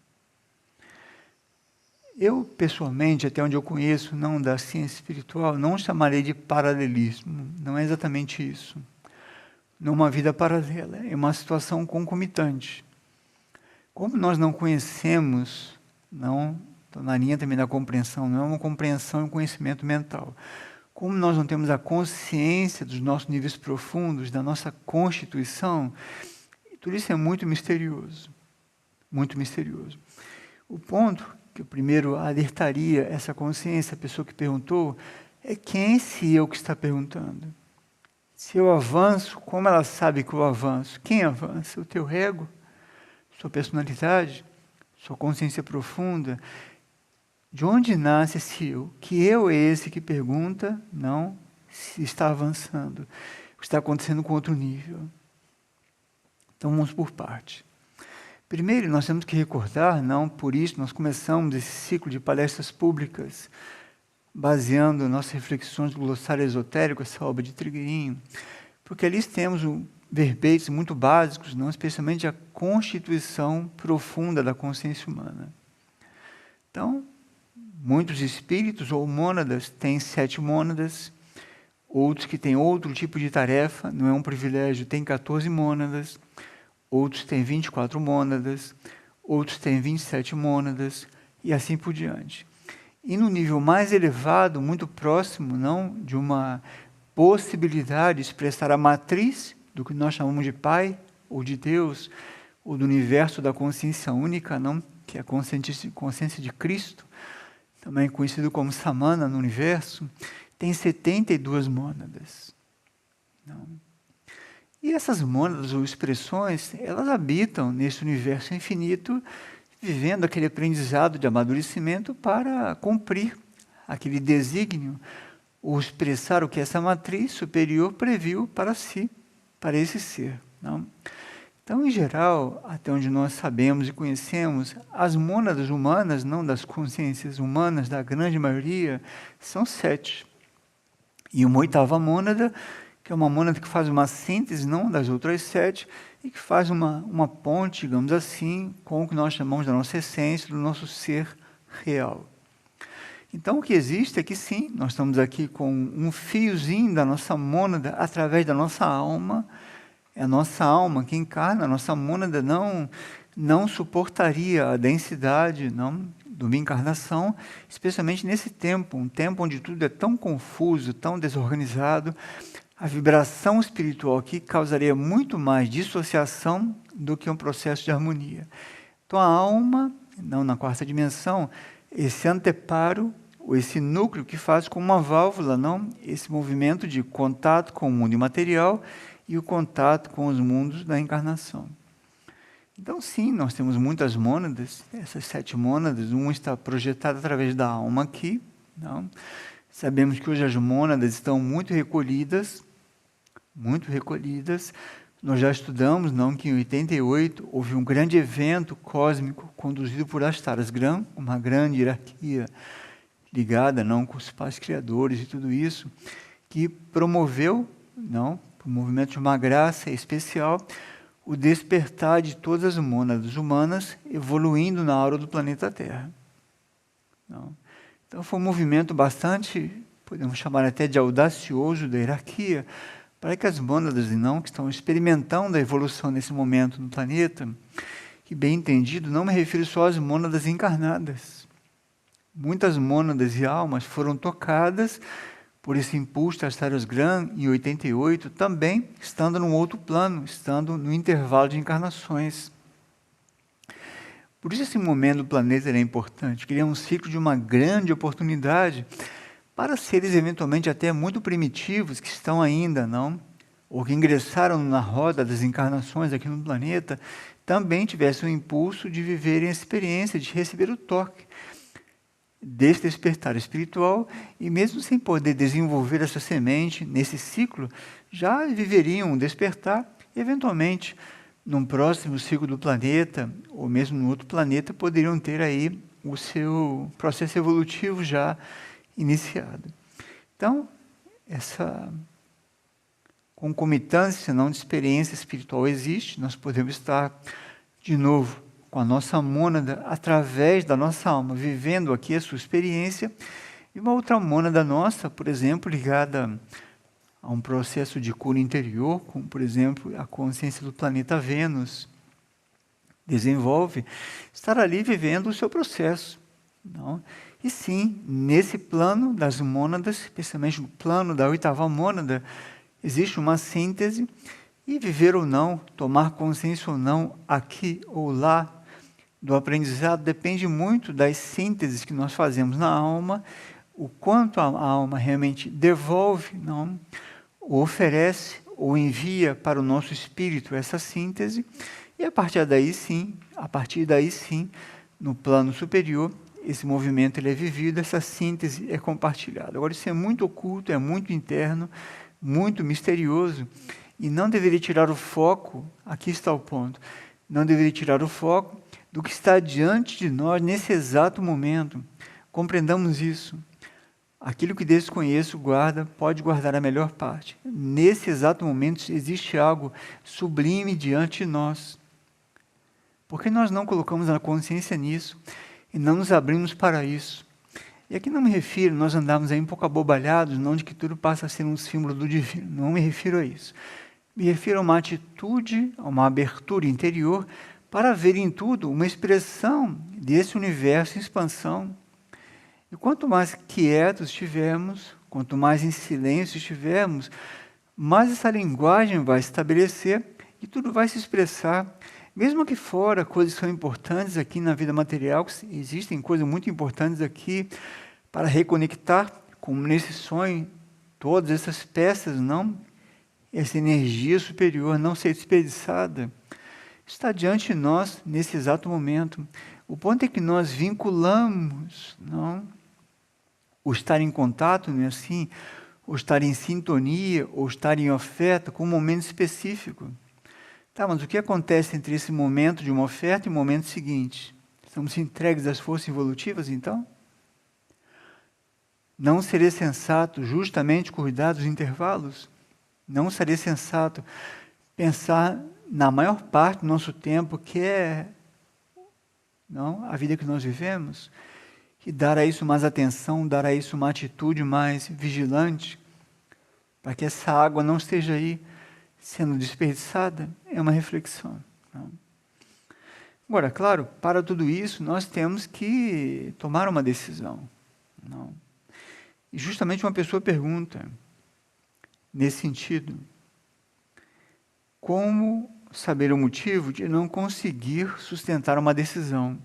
eu, pessoalmente, até onde eu conheço, não da ciência espiritual, não chamarei de paralelismo. Não é exatamente isso. Numa vida paralela, é uma situação concomitante. Como nós não conhecemos, não, estou na linha também da compreensão, não é uma compreensão e um conhecimento mental. Como nós não temos a consciência dos nossos níveis profundos, da nossa constituição, tudo isso é muito misterioso. Muito misterioso. O ponto que eu primeiro alertaria essa consciência, a pessoa que perguntou, é quem é esse eu que está perguntando? Se eu avanço, como ela sabe que eu avanço? Quem avança? O teu ego? Sua personalidade? Sua consciência profunda? De onde nasce esse eu? Que eu é esse que pergunta, não se está avançando. O que está acontecendo com outro nível. Então vamos por parte. Primeiro, nós temos que recordar, não, por isso nós começamos esse ciclo de palestras públicas, baseando nossas reflexões do glossário esotérico, essa obra de Trigueirinho, porque ali temos verbetes muito básicos, não, especialmente a constituição profunda da consciência humana. Então, muitos espíritos ou mônadas têm 7 mônadas, outros que têm outro tipo de tarefa, não é um privilégio, têm 14 mônadas, outros têm 24 mônadas, outros têm 27 mônadas, e assim por diante. E no nível mais elevado, muito próximo, não, de uma possibilidade de expressar a matriz do que nós chamamos de Pai, ou de Deus, ou do universo da consciência única, não, que é a consciência de Cristo, também conhecido como Samana no universo, tem 72 mônadas. Não. E essas mônadas ou expressões, elas habitam nesse universo infinito, vivendo aquele aprendizado de amadurecimento para cumprir aquele desígnio, ou expressar o que essa matriz superior previu para si, para esse ser. Não? Então, em geral, até onde nós sabemos e conhecemos, as mônadas humanas, não das consciências humanas, da grande maioria, são 7. E uma 8ª mônada, que é uma mônada que faz uma síntese, não das outras 7, e que faz uma ponte, digamos assim, com o que nós chamamos da nossa essência, do nosso ser real. Então, o que existe é que sim, nós estamos aqui com um fiozinho da nossa mônada, através da nossa alma. É a nossa alma que encarna, a nossa mônada não suportaria a densidade de uma encarnação, especialmente nesse tempo, um tempo onde tudo é tão confuso, tão desorganizado. A vibração espiritual aqui causaria muito mais dissociação do que um processo de harmonia. Então a alma, não na 4ª dimensão, esse anteparo, ou esse núcleo que faz como uma válvula, não? Esse movimento de contato com o mundo imaterial e o contato com os mundos da encarnação. Então sim, nós temos muitas mônadas, essas 7 mônadas, uma está projetada através da alma aqui. Não? Sabemos que hoje as mônadas estão muito recolhidas. Nós já estudamos, não, que em 88 houve um grande evento cósmico conduzido por Astaras Gram, uma grande hierarquia ligada não com os pais criadores e tudo isso, que promoveu, não, o movimento de uma graça especial, o despertar de todas as mônadas humanas evoluindo na aura do planeta Terra. Não. Então foi um movimento bastante, podemos chamar até de audacioso da hierarquia, para que as mônadas não, que estão experimentando a evolução nesse momento no planeta, que bem entendido, não me refiro só às mônadas encarnadas. Muitas mônadas e almas foram tocadas por esse impulso Astarius Gran em 88, também estando num outro plano, estando no intervalo de encarnações. Por isso esse momento do planeta é importante, que ele é um ciclo de uma grande oportunidade para seres eventualmente até muito primitivos, que estão ainda, não, ou que ingressaram na roda das encarnações aqui no planeta, também tivessem o impulso de viverem a experiência, de receber o toque desse despertar espiritual, e mesmo sem poder desenvolver essa semente nesse ciclo, já viveriam um despertar, e eventualmente, num próximo ciclo do planeta, ou mesmo no outro planeta, poderiam ter aí o seu processo evolutivo já iniciado. Então, essa concomitância não de experiência espiritual existe, nós podemos estar de novo com a nossa mônada, através da nossa alma, vivendo aqui a sua experiência, e uma outra mônada nossa, por exemplo, ligada a um processo de cura interior, como, por exemplo, a consciência do planeta Vênus desenvolve, estar ali vivendo o seu processo. Não? E sim, nesse plano das mônadas, especialmente no plano da oitava mônada, existe uma síntese, e viver ou não, tomar consciência ou não, aqui ou lá, do aprendizado depende muito das sínteses que nós fazemos na alma, o quanto a alma realmente devolve, não, ou oferece, ou envia para o nosso espírito essa síntese, e a partir daí sim, no plano superior, esse movimento ele é vivido, essa síntese é compartilhada. Agora isso é muito oculto, é muito interno, muito misterioso, e não deveria tirar o foco, aqui está o ponto, não deveria tirar o foco do que está diante de nós nesse exato momento. Compreendamos isso. Aquilo que desconheço guarda, pode guardar a melhor parte. Nesse exato momento existe algo sublime diante de nós. Por que nós não colocamos a consciência nisso e não nos abrimos para isso? E aqui não me refiro, nós andamos aí um pouco abobalhados, não de que tudo passa a ser um símbolo do divino, não me refiro a isso. Me refiro a uma atitude, a uma abertura interior, para ver em tudo uma expressão desse universo em expansão. E quanto mais quietos estivermos, quanto mais em silêncio estivermos, mais essa linguagem vai estabelecer e tudo vai se expressar. Mesmo aqui fora, coisas são importantes aqui na vida material, existem coisas muito importantes aqui para reconectar, como nesse sonho, todas essas peças, não, essa energia superior não ser desperdiçada, está diante de nós nesse exato momento. O ponto é que nós vinculamos, não, o estar em contato, não é assim, ou estar em sintonia, ou estar em oferta com um momento específico. Tá, mas o que acontece entre esse momento de uma oferta e o momento seguinte? Estamos entregues às forças evolutivas, então? Não seria sensato justamente cuidar dos intervalos? Não seria sensato pensar na maior parte do nosso tempo, que é não, a vida que nós vivemos, e dar a isso mais atenção, dar a isso uma atitude mais vigilante, para que essa água não esteja aí sendo desperdiçada? É uma reflexão. Não? Agora, claro, para tudo isso, nós temos que tomar uma decisão. Não? E justamente uma pessoa pergunta, nesse sentido, como saber o motivo de não conseguir sustentar uma decisão?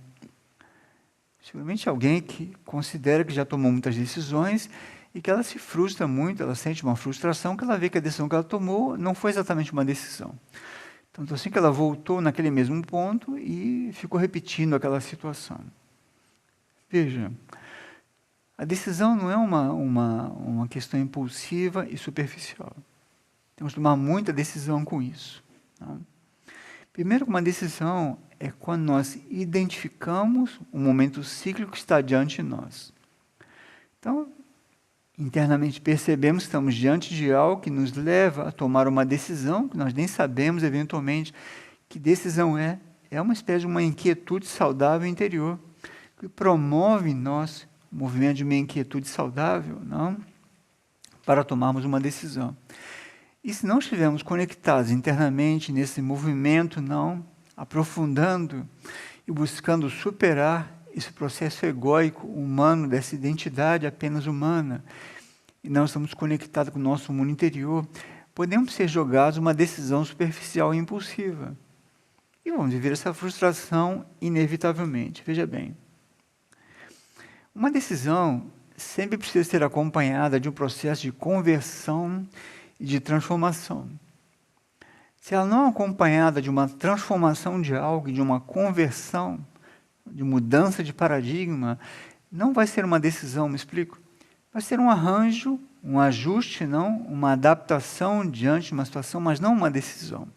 Seguramente alguém que considera que já tomou muitas decisões e que ela se frustra muito, ela sente uma frustração, que ela vê que a decisão que ela tomou não foi exatamente uma decisão. Tanto assim que ela voltou naquele mesmo ponto e ficou repetindo aquela situação. Veja, a decisão não é uma questão impulsiva e superficial. Temos que tomar muita decisão com isso. Não? Primeiro, uma decisão é quando nós identificamos o momento cíclico que está diante de nós. Então, internamente percebemos que estamos diante de algo que nos leva a tomar uma decisão, que nós nem sabemos eventualmente que decisão é. É uma espécie de uma inquietude saudável interior, que promove em nós o movimento de uma inquietude saudável, não? Para tomarmos uma decisão. E se não estivermos conectados internamente nesse movimento, não, aprofundando e buscando superar esse processo egóico, humano, dessa identidade apenas humana, e não estamos conectados com o nosso mundo interior, podemos ser jogados uma decisão superficial e impulsiva. E vamos viver essa frustração inevitavelmente. Veja bem, uma decisão sempre precisa ser acompanhada de um processo de conversão e de transformação. Se ela não é acompanhada de uma transformação de algo, de uma conversão, de mudança de paradigma, não vai ser uma decisão, me explico? Vai ser um arranjo, um ajuste, não, uma adaptação diante de uma situação, mas não uma decisão.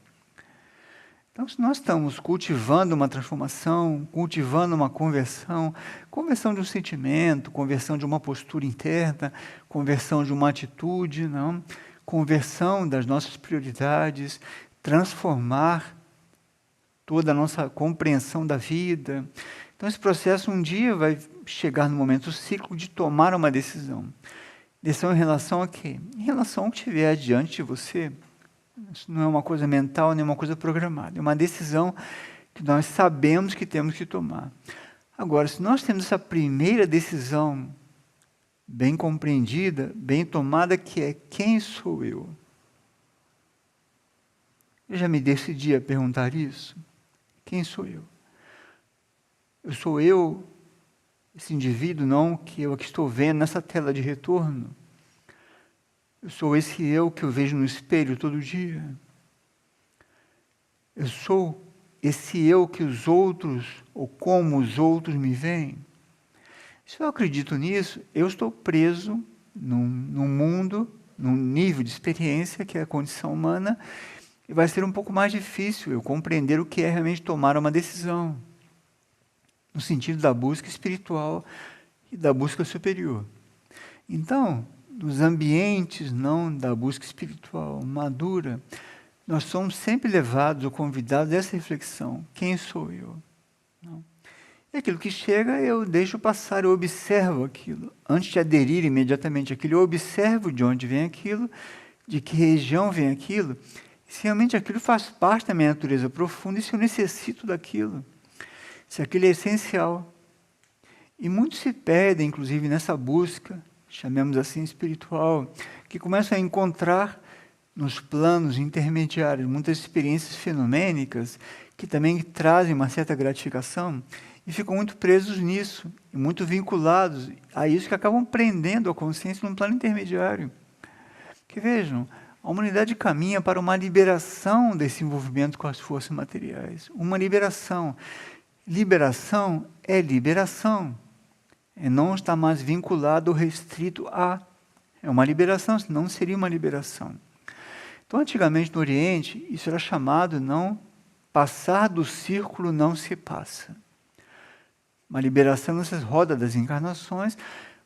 Então, se nós estamos cultivando uma transformação, cultivando uma conversão, conversão de um sentimento, conversão de uma postura interna, conversão de uma atitude, não? Conversão das nossas prioridades, transformar toda a nossa compreensão da vida. Então, esse processo um dia vai chegar no momento cíclico de tomar uma decisão. Decisão em relação a quê? Em relação ao que estiver diante de você. Isso não é uma coisa mental, nem uma coisa programada. É uma decisão que nós sabemos que temos que tomar. Agora, se nós temos essa primeira decisão bem compreendida, bem tomada, que é: quem sou eu? Eu já me decidi a perguntar isso. Quem sou eu? Eu sou eu, esse indivíduo, não, que eu aqui estou vendo nessa tela de retorno. Eu sou esse eu que eu vejo no espelho todo dia. Eu sou esse eu que os outros, ou como os outros me veem. Se eu acredito nisso, eu estou preso num mundo, num nível de experiência que é a condição humana, e vai ser um pouco mais difícil eu compreender o que é realmente tomar uma decisão, no sentido da busca espiritual e da busca superior. Então, nos ambientes não da busca espiritual madura, nós somos sempre levados ou convidados a essa reflexão: quem sou eu? Não. E aquilo que chega, eu deixo passar, eu observo aquilo. Antes de aderir imediatamente àquilo, eu observo de onde vem aquilo, de que região vem aquilo, se realmente aquilo faz parte da minha natureza profunda e se eu necessito daquilo, se aquilo é essencial. E muitos se perdem, inclusive, nessa busca, chamemos assim espiritual, que começam a encontrar nos planos intermediários muitas experiências fenomênicas que também trazem uma certa gratificação e ficam muito presos nisso, e muito vinculados a isso, que acabam prendendo a consciência num plano intermediário. Que vejam, a humanidade caminha para uma liberação desse envolvimento com as forças materiais. Uma liberação. Liberação é liberação. É não estar mais vinculado ou restrito a. É uma liberação, senão não seria uma liberação. Então, antigamente no Oriente, isso era chamado não passar do círculo não se passa. Uma liberação nessas rodas das encarnações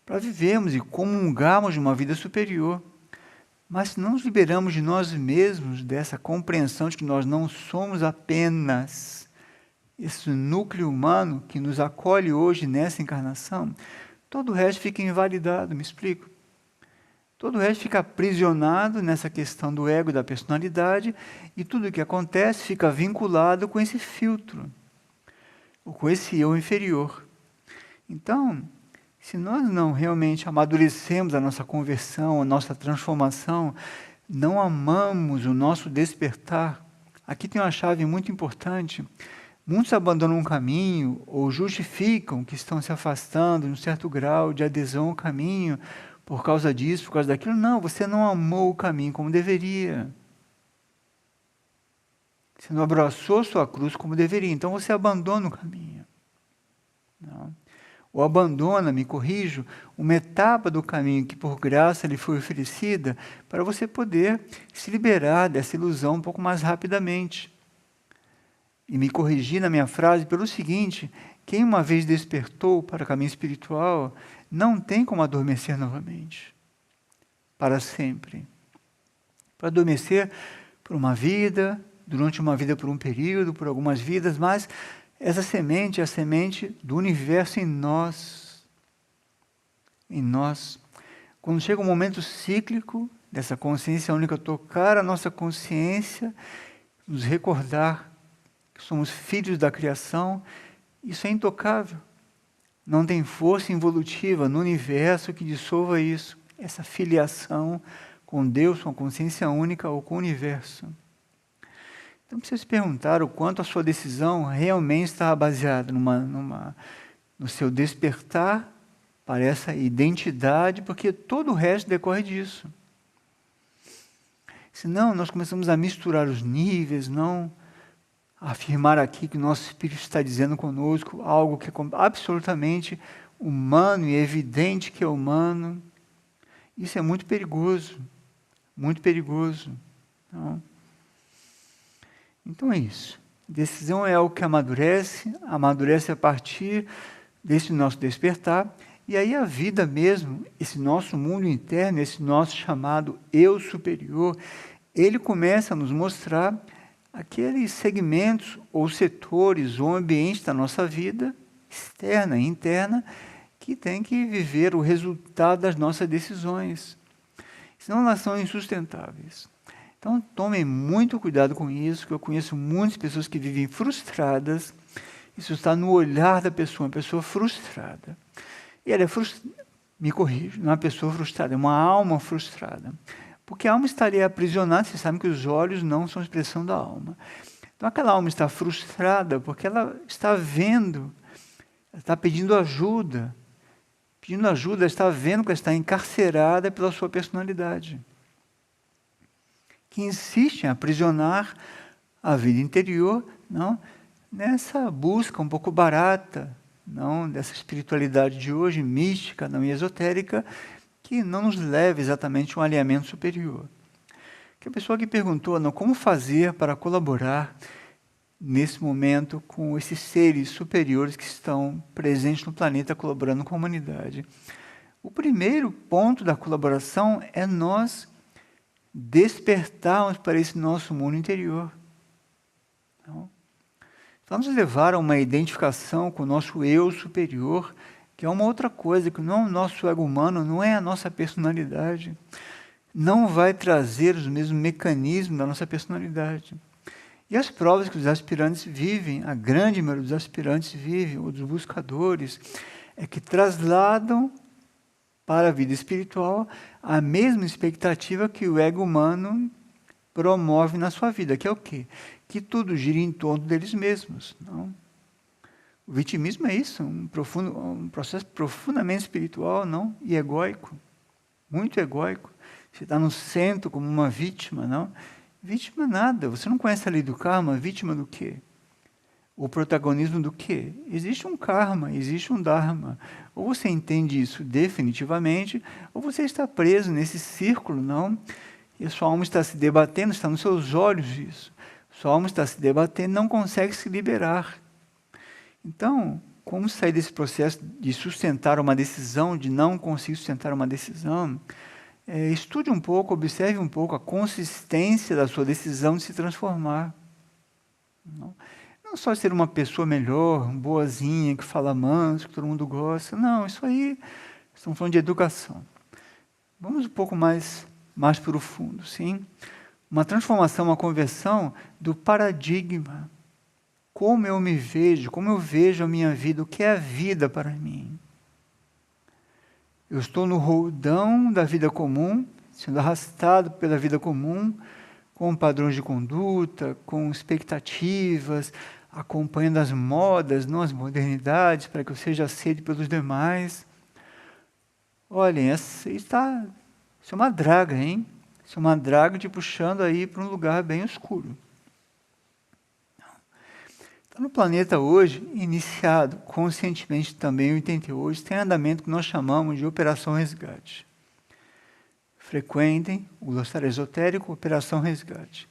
para vivermos e comungarmos de uma vida superior. Mas se não nos liberamos de nós mesmos, dessa compreensão de que nós não somos apenas esse núcleo humano que nos acolhe hoje nessa encarnação, todo o resto fica invalidado, me explico? Todo o resto fica aprisionado nessa questão do ego e da personalidade, e tudo o que acontece fica vinculado com esse filtro, ou com esse eu inferior. Então, se nós não realmente amadurecemos a nossa conversão, a nossa transformação, não amamos o nosso despertar, aqui tem uma chave muito importante. Muitos abandonam um caminho ou justificam que estão se afastando de um certo grau de adesão ao caminho por causa disso, por causa daquilo. Não, você não amou o caminho como deveria. Você não abraçou sua cruz como deveria, então você abandona o caminho. Não. Ou abandona, me corrijo, uma etapa do caminho que por graça lhe foi oferecida para você poder se liberar dessa ilusão um pouco mais rapidamente. E me corrigi na minha frase pelo seguinte: quem uma vez despertou para o caminho espiritual, não tem como adormecer novamente, para sempre. Para adormecer por uma vida, durante uma vida por um período, por algumas vidas, mas essa semente é a semente do universo em nós. Em nós. Quando chega um momento cíclico dessa consciência única tocar a nossa consciência, nos recordar que somos filhos da criação, isso é intocável. Não tem força involutiva no universo que dissolva isso, essa filiação com Deus, com a consciência única ou com o universo. Então, precisa se perguntar o quanto a sua decisão realmente está baseada no seu despertar para essa identidade, porque todo o resto decorre disso. Senão, nós começamos a misturar os níveis, não a afirmar aqui que o nosso Espírito está dizendo conosco algo que é absolutamente humano e evidente que é humano. Isso é muito perigoso, muito perigoso. Não? Então é isso. Decisão é algo que amadurece a partir desse nosso despertar, e aí a vida mesmo, esse nosso mundo interno, esse nosso chamado eu superior, ele começa a nos mostrar aqueles segmentos ou setores ou ambientes da nossa vida, externa e interna, que tem que viver o resultado das nossas decisões. Senão elas são insustentáveis. Então, tomem muito cuidado com isso, que eu conheço muitas pessoas que vivem frustradas. Isso está no olhar da pessoa, uma pessoa frustrada. E ela é me corrijo, não é uma pessoa frustrada, é uma alma frustrada. Porque a alma estaria aprisionada, vocês sabem que os olhos não são expressão da alma. Então, aquela alma está frustrada porque ela está vendo, ela está pedindo ajuda. Pedindo ajuda, ela está vendo que ela está encarcerada pela sua personalidade, que insiste em aprisionar a vida interior, não, nessa busca um pouco barata, não, dessa espiritualidade de hoje, mística, não esotérica, que não nos leva exatamente a um alinhamento superior. Que a pessoa que perguntou, não, como fazer para colaborar nesse momento com esses seres superiores que estão presentes no planeta, colaborando com a humanidade. O primeiro ponto da colaboração é nós despertarmos para esse nosso mundo interior. Então, nos levar a uma identificação com o nosso eu superior, que é uma outra coisa, que não é o nosso ego humano, não é a nossa personalidade. Não vai trazer os mesmos mecanismos da nossa personalidade. E as provas que os aspirantes vivem, a grande maioria dos aspirantes vivem, ou dos buscadores, é que trasladam para a vida espiritual a mesma expectativa que o ego humano promove na sua vida, que é o quê? Que tudo gira em torno deles mesmos. Não? O vitimismo é isso, um processo profundamente espiritual, não? E egóico, muito egóico. Você está no centro como uma vítima, não? Vítima nada, você não conhece a lei do karma, vítima do quê? O protagonismo do quê? Existe um karma, existe um dharma. Ou você entende isso definitivamente, ou você está preso nesse círculo, não? E a sua alma está se debatendo, está nos seus olhos isso. Sua alma está se debatendo, não consegue se liberar. Então, como sair desse processo de sustentar uma decisão, de não conseguir sustentar uma decisão? Estude um pouco, observe um pouco a consistência da sua decisão de se transformar. Não só ser uma pessoa melhor, boazinha, que fala manso, que todo mundo gosta. Não, isso aí, estamos falando de educação. Vamos um pouco mais profundo, sim? Uma transformação, uma conversão do paradigma. Como eu me vejo, como eu vejo a minha vida, o que é a vida para mim. Eu estou no roldão da vida comum, sendo arrastado pela vida comum, com padrões de conduta, com expectativas, acompanhando as modas, não as modernidades, para que eu seja aceito pelos demais. Olhem, isso é uma draga, hein? Isso é uma draga te puxando aí para um lugar bem escuro. Então, no planeta hoje, iniciado conscientemente também em 88, tem andamento que nós chamamos de Operação Resgate. Frequentem o glossário esotérico, Operação Resgate.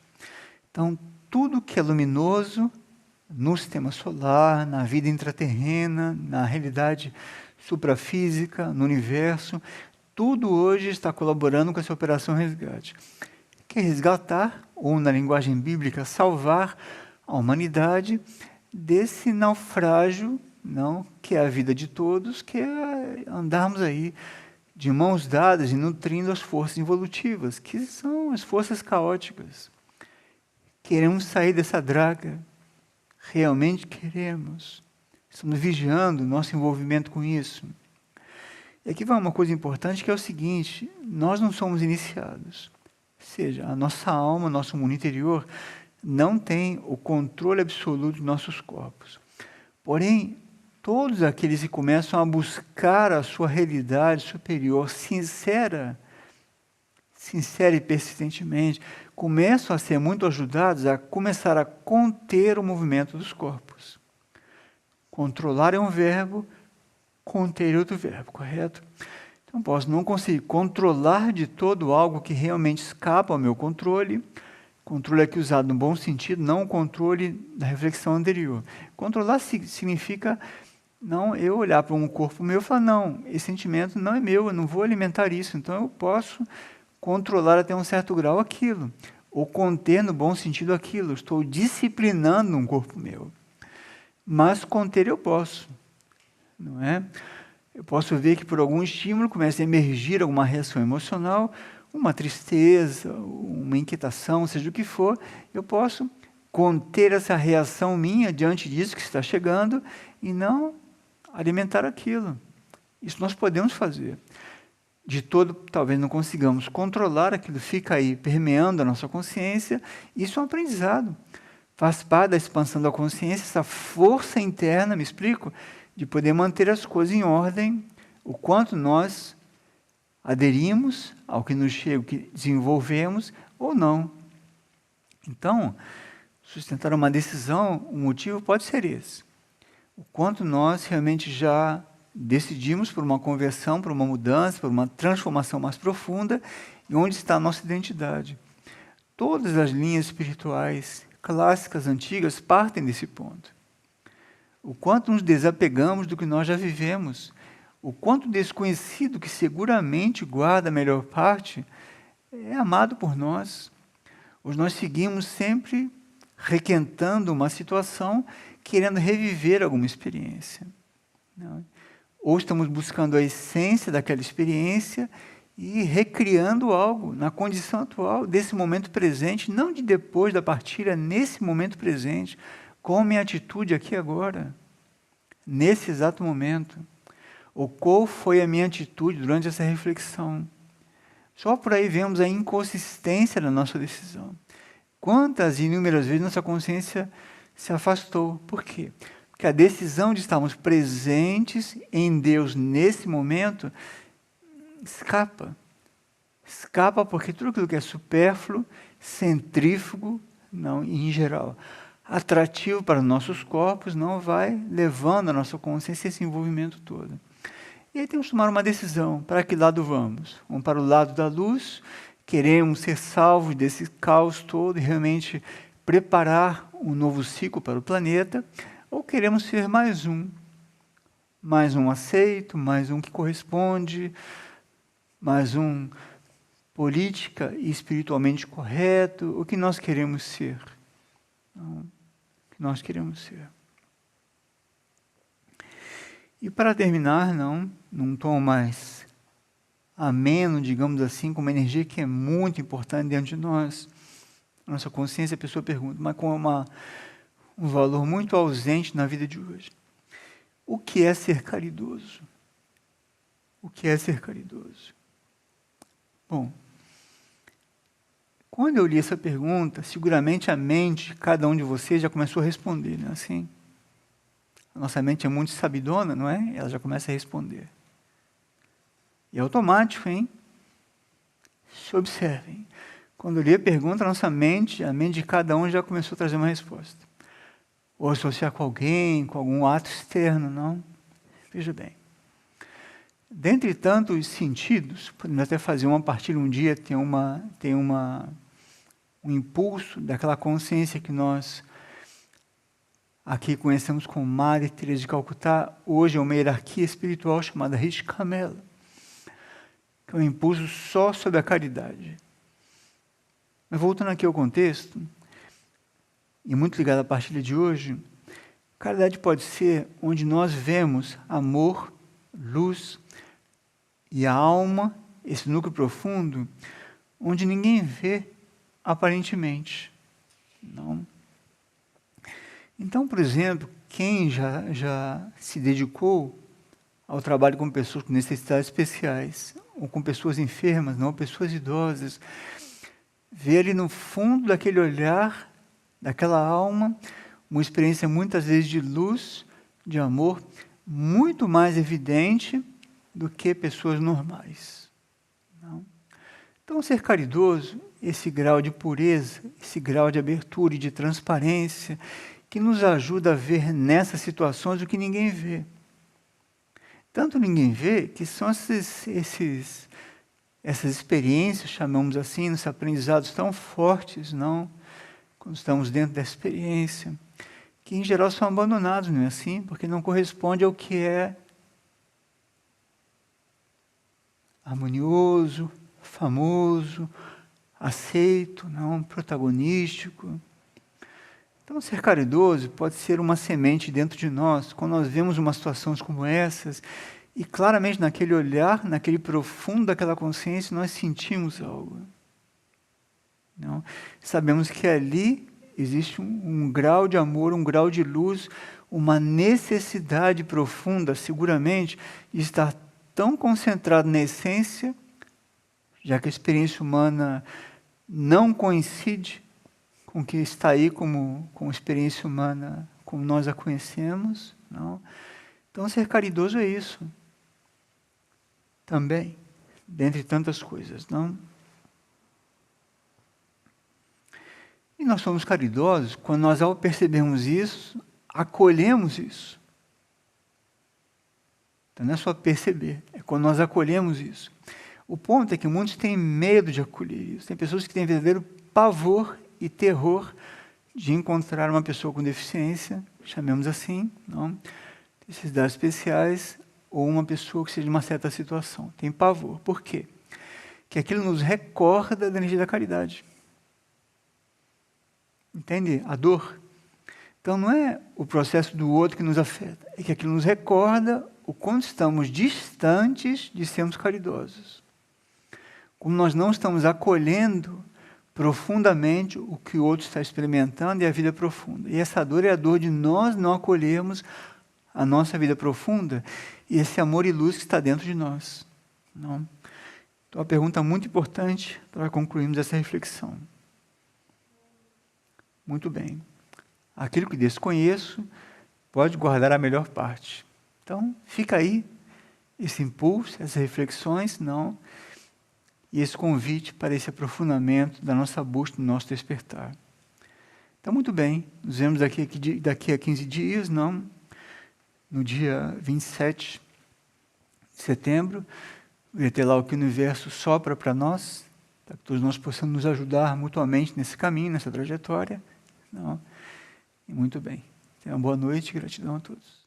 Então, tudo que é luminoso no sistema solar, na vida intraterrena, na realidade suprafísica, no universo, tudo hoje está colaborando com essa operação resgate. Que é resgatar, ou na linguagem bíblica, salvar a humanidade desse naufrágio, não, que é a vida de todos, que é andarmos aí de mãos dadas e nutrindo as forças evolutivas, que são as forças caóticas. Queremos sair dessa draga, realmente queremos. Estamos vigiando o nosso envolvimento com isso. E aqui vai uma coisa importante, que é o seguinte: nós não somos iniciados. Ou seja, a nossa alma, nosso mundo interior, não tem o controle absoluto de nossos corpos. Porém, todos aqueles que começam a buscar a sua realidade superior sincera e persistentemente, começam a ser muito ajudados a começar a conter o movimento dos corpos. Controlar é um verbo, conter é outro verbo, correto? Então, posso não conseguir controlar de todo algo que realmente escapa ao meu controle. Controle aqui usado no bom sentido, não o controle da reflexão anterior. Controlar significa não eu olhar para um corpo meu e falar, não, esse sentimento não é meu, eu não vou alimentar isso, então eu posso controlar até um certo grau aquilo, ou conter no bom sentido aquilo, estou disciplinando um corpo meu. Mas conter eu posso, não é? Eu posso ver que por algum estímulo começa a emergir alguma reação emocional, uma tristeza, uma inquietação, seja o que for, eu posso conter essa reação minha diante disso que está chegando e não alimentar aquilo. Isso nós podemos fazer. De todo, talvez não consigamos controlar, aquilo fica aí permeando a nossa consciência, isso é um aprendizado. Faz parte da expansão da consciência, essa força interna, me explico, de poder manter as coisas em ordem, o quanto nós aderimos ao que nos chega, o que desenvolvemos ou não. Então, sustentar uma decisão, o motivo pode ser esse. O quanto nós realmente já decidimos por uma conversão, por uma mudança, por uma transformação mais profunda, e onde está a nossa identidade. Todas as linhas espirituais clássicas, antigas, partem desse ponto. O quanto nos desapegamos do que nós já vivemos, o quanto desconhecido, que seguramente guarda a melhor parte, é amado por nós. Hoje nós seguimos sempre requentando uma situação, querendo reviver alguma experiência. Não? Ou estamos buscando a essência daquela experiência e recriando algo na condição atual, desse momento presente, não de depois da partilha, nesse momento presente. Qual a minha atitude aqui agora? Nesse exato momento. Ou qual foi a minha atitude durante essa reflexão? Só por aí vemos a inconsistência da nossa decisão. Quantas e inúmeras vezes nossa consciência se afastou. Por quê? Porque a decisão de estarmos presentes em Deus nesse momento escapa. Escapa porque tudo aquilo que é supérfluo, centrífugo, não, em geral, atrativo para nossos corpos, não vai levando a nossa consciência esse envolvimento todo. E aí temos que tomar uma decisão. Para que lado vamos? Vamos para o lado da luz, queremos ser salvos desse caos todo e realmente preparar um novo ciclo para o planeta, ou queremos ser mais um aceito, mais um que corresponde, mais um política e espiritualmente correto, o que nós queremos ser. Não, o que nós queremos ser. E para terminar, num tom mais ameno, digamos assim, com uma energia que é muito importante dentro de nós, a nossa consciência, a pessoa pergunta, mas com um valor muito ausente na vida de hoje. O que é ser caridoso? O que é ser caridoso? Bom, quando eu li essa pergunta, seguramente a mente de cada um de vocês já começou a responder, não é assim? A nossa mente é muito sabidona, não é? Ela já começa a responder. E é automático, hein? Se observem. Quando eu li a pergunta, a mente de cada um já começou a trazer uma resposta. Ou associar com alguém, com algum ato externo, não? Veja bem. Dentre tantos sentidos, podemos até fazer uma partilha um dia, tem um impulso daquela consciência que nós Aqui conhecemos como Madre Teresa de Calcutá, hoje é uma hierarquia espiritual chamada Rishi Kamela, que é um impulso só sobre a caridade. Mas voltando aqui ao contexto, e muito ligado à partilha de hoje, caridade pode ser onde nós vemos amor, luz e a alma, esse núcleo profundo, onde ninguém vê aparentemente. Não. Então, por exemplo, quem já se dedicou ao trabalho com pessoas com necessidades especiais, ou com pessoas enfermas, não, pessoas idosas, vê ali no fundo daquele olhar, daquela alma, uma experiência muitas vezes de luz, de amor, muito mais evidente do que pessoas normais. Não? Então, ser caridoso, esse grau de pureza, esse grau de abertura e de transparência, que nos ajuda a ver nessas situações o que ninguém vê. Tanto ninguém vê, que são essas experiências, chamamos assim, esses aprendizados tão fortes, não? Quando estamos dentro da experiência, que em geral são abandonados, não é assim? Porque não corresponde ao que é harmonioso, famoso, aceito, não, protagonístico. Então, ser caridoso pode ser uma semente dentro de nós, quando nós vemos uma situação como essas, e claramente naquele olhar, naquele profundo daquela consciência, nós sentimos algo. Não? Sabemos que ali existe um grau de amor, um grau de luz, uma necessidade profunda, seguramente, de estar tão concentrado na essência, já que a experiência humana não coincide com o que está aí como experiência humana, como nós a conhecemos. Não? Então, ser caridoso é isso. Também, dentre tantas coisas. Não? E nós somos caridosos quando nós, ao percebermos isso, acolhemos isso. Então, não é só perceber, é quando nós acolhemos isso. O ponto é que muitos têm medo de acolher isso. Tem pessoas que têm verdadeiro pavor e terror de encontrar uma pessoa com deficiência, chamemos assim, não? Necessidades especiais, ou uma pessoa que seja de uma certa situação. Tem pavor. Por quê? Que aquilo nos recorda da energia da caridade. Entende? A dor. Então, não é o processo do outro que nos afeta, é que aquilo nos recorda o quanto estamos distantes de sermos caridosos. Como nós não estamos acolhendo profundamente o que o outro está experimentando e a vida profunda. E essa dor é a dor de nós não acolhermos a nossa vida profunda e esse amor e luz que está dentro de nós. Não? Então, a pergunta muito importante para concluirmos essa reflexão. Muito bem. Aquilo que desconheço, pode guardar a melhor parte. Então, fica aí esse impulso, essas reflexões, não? E esse convite para esse aprofundamento da nossa busca, do nosso despertar. Então, muito bem, nos vemos daqui a 15 dias, não? No dia 27 de setembro, vai ter lá o que o universo sopra para nós, para que todos nós possamos nos ajudar mutuamente nesse caminho, nessa trajetória. Não? E muito bem. Tenha uma boa noite e gratidão a todos.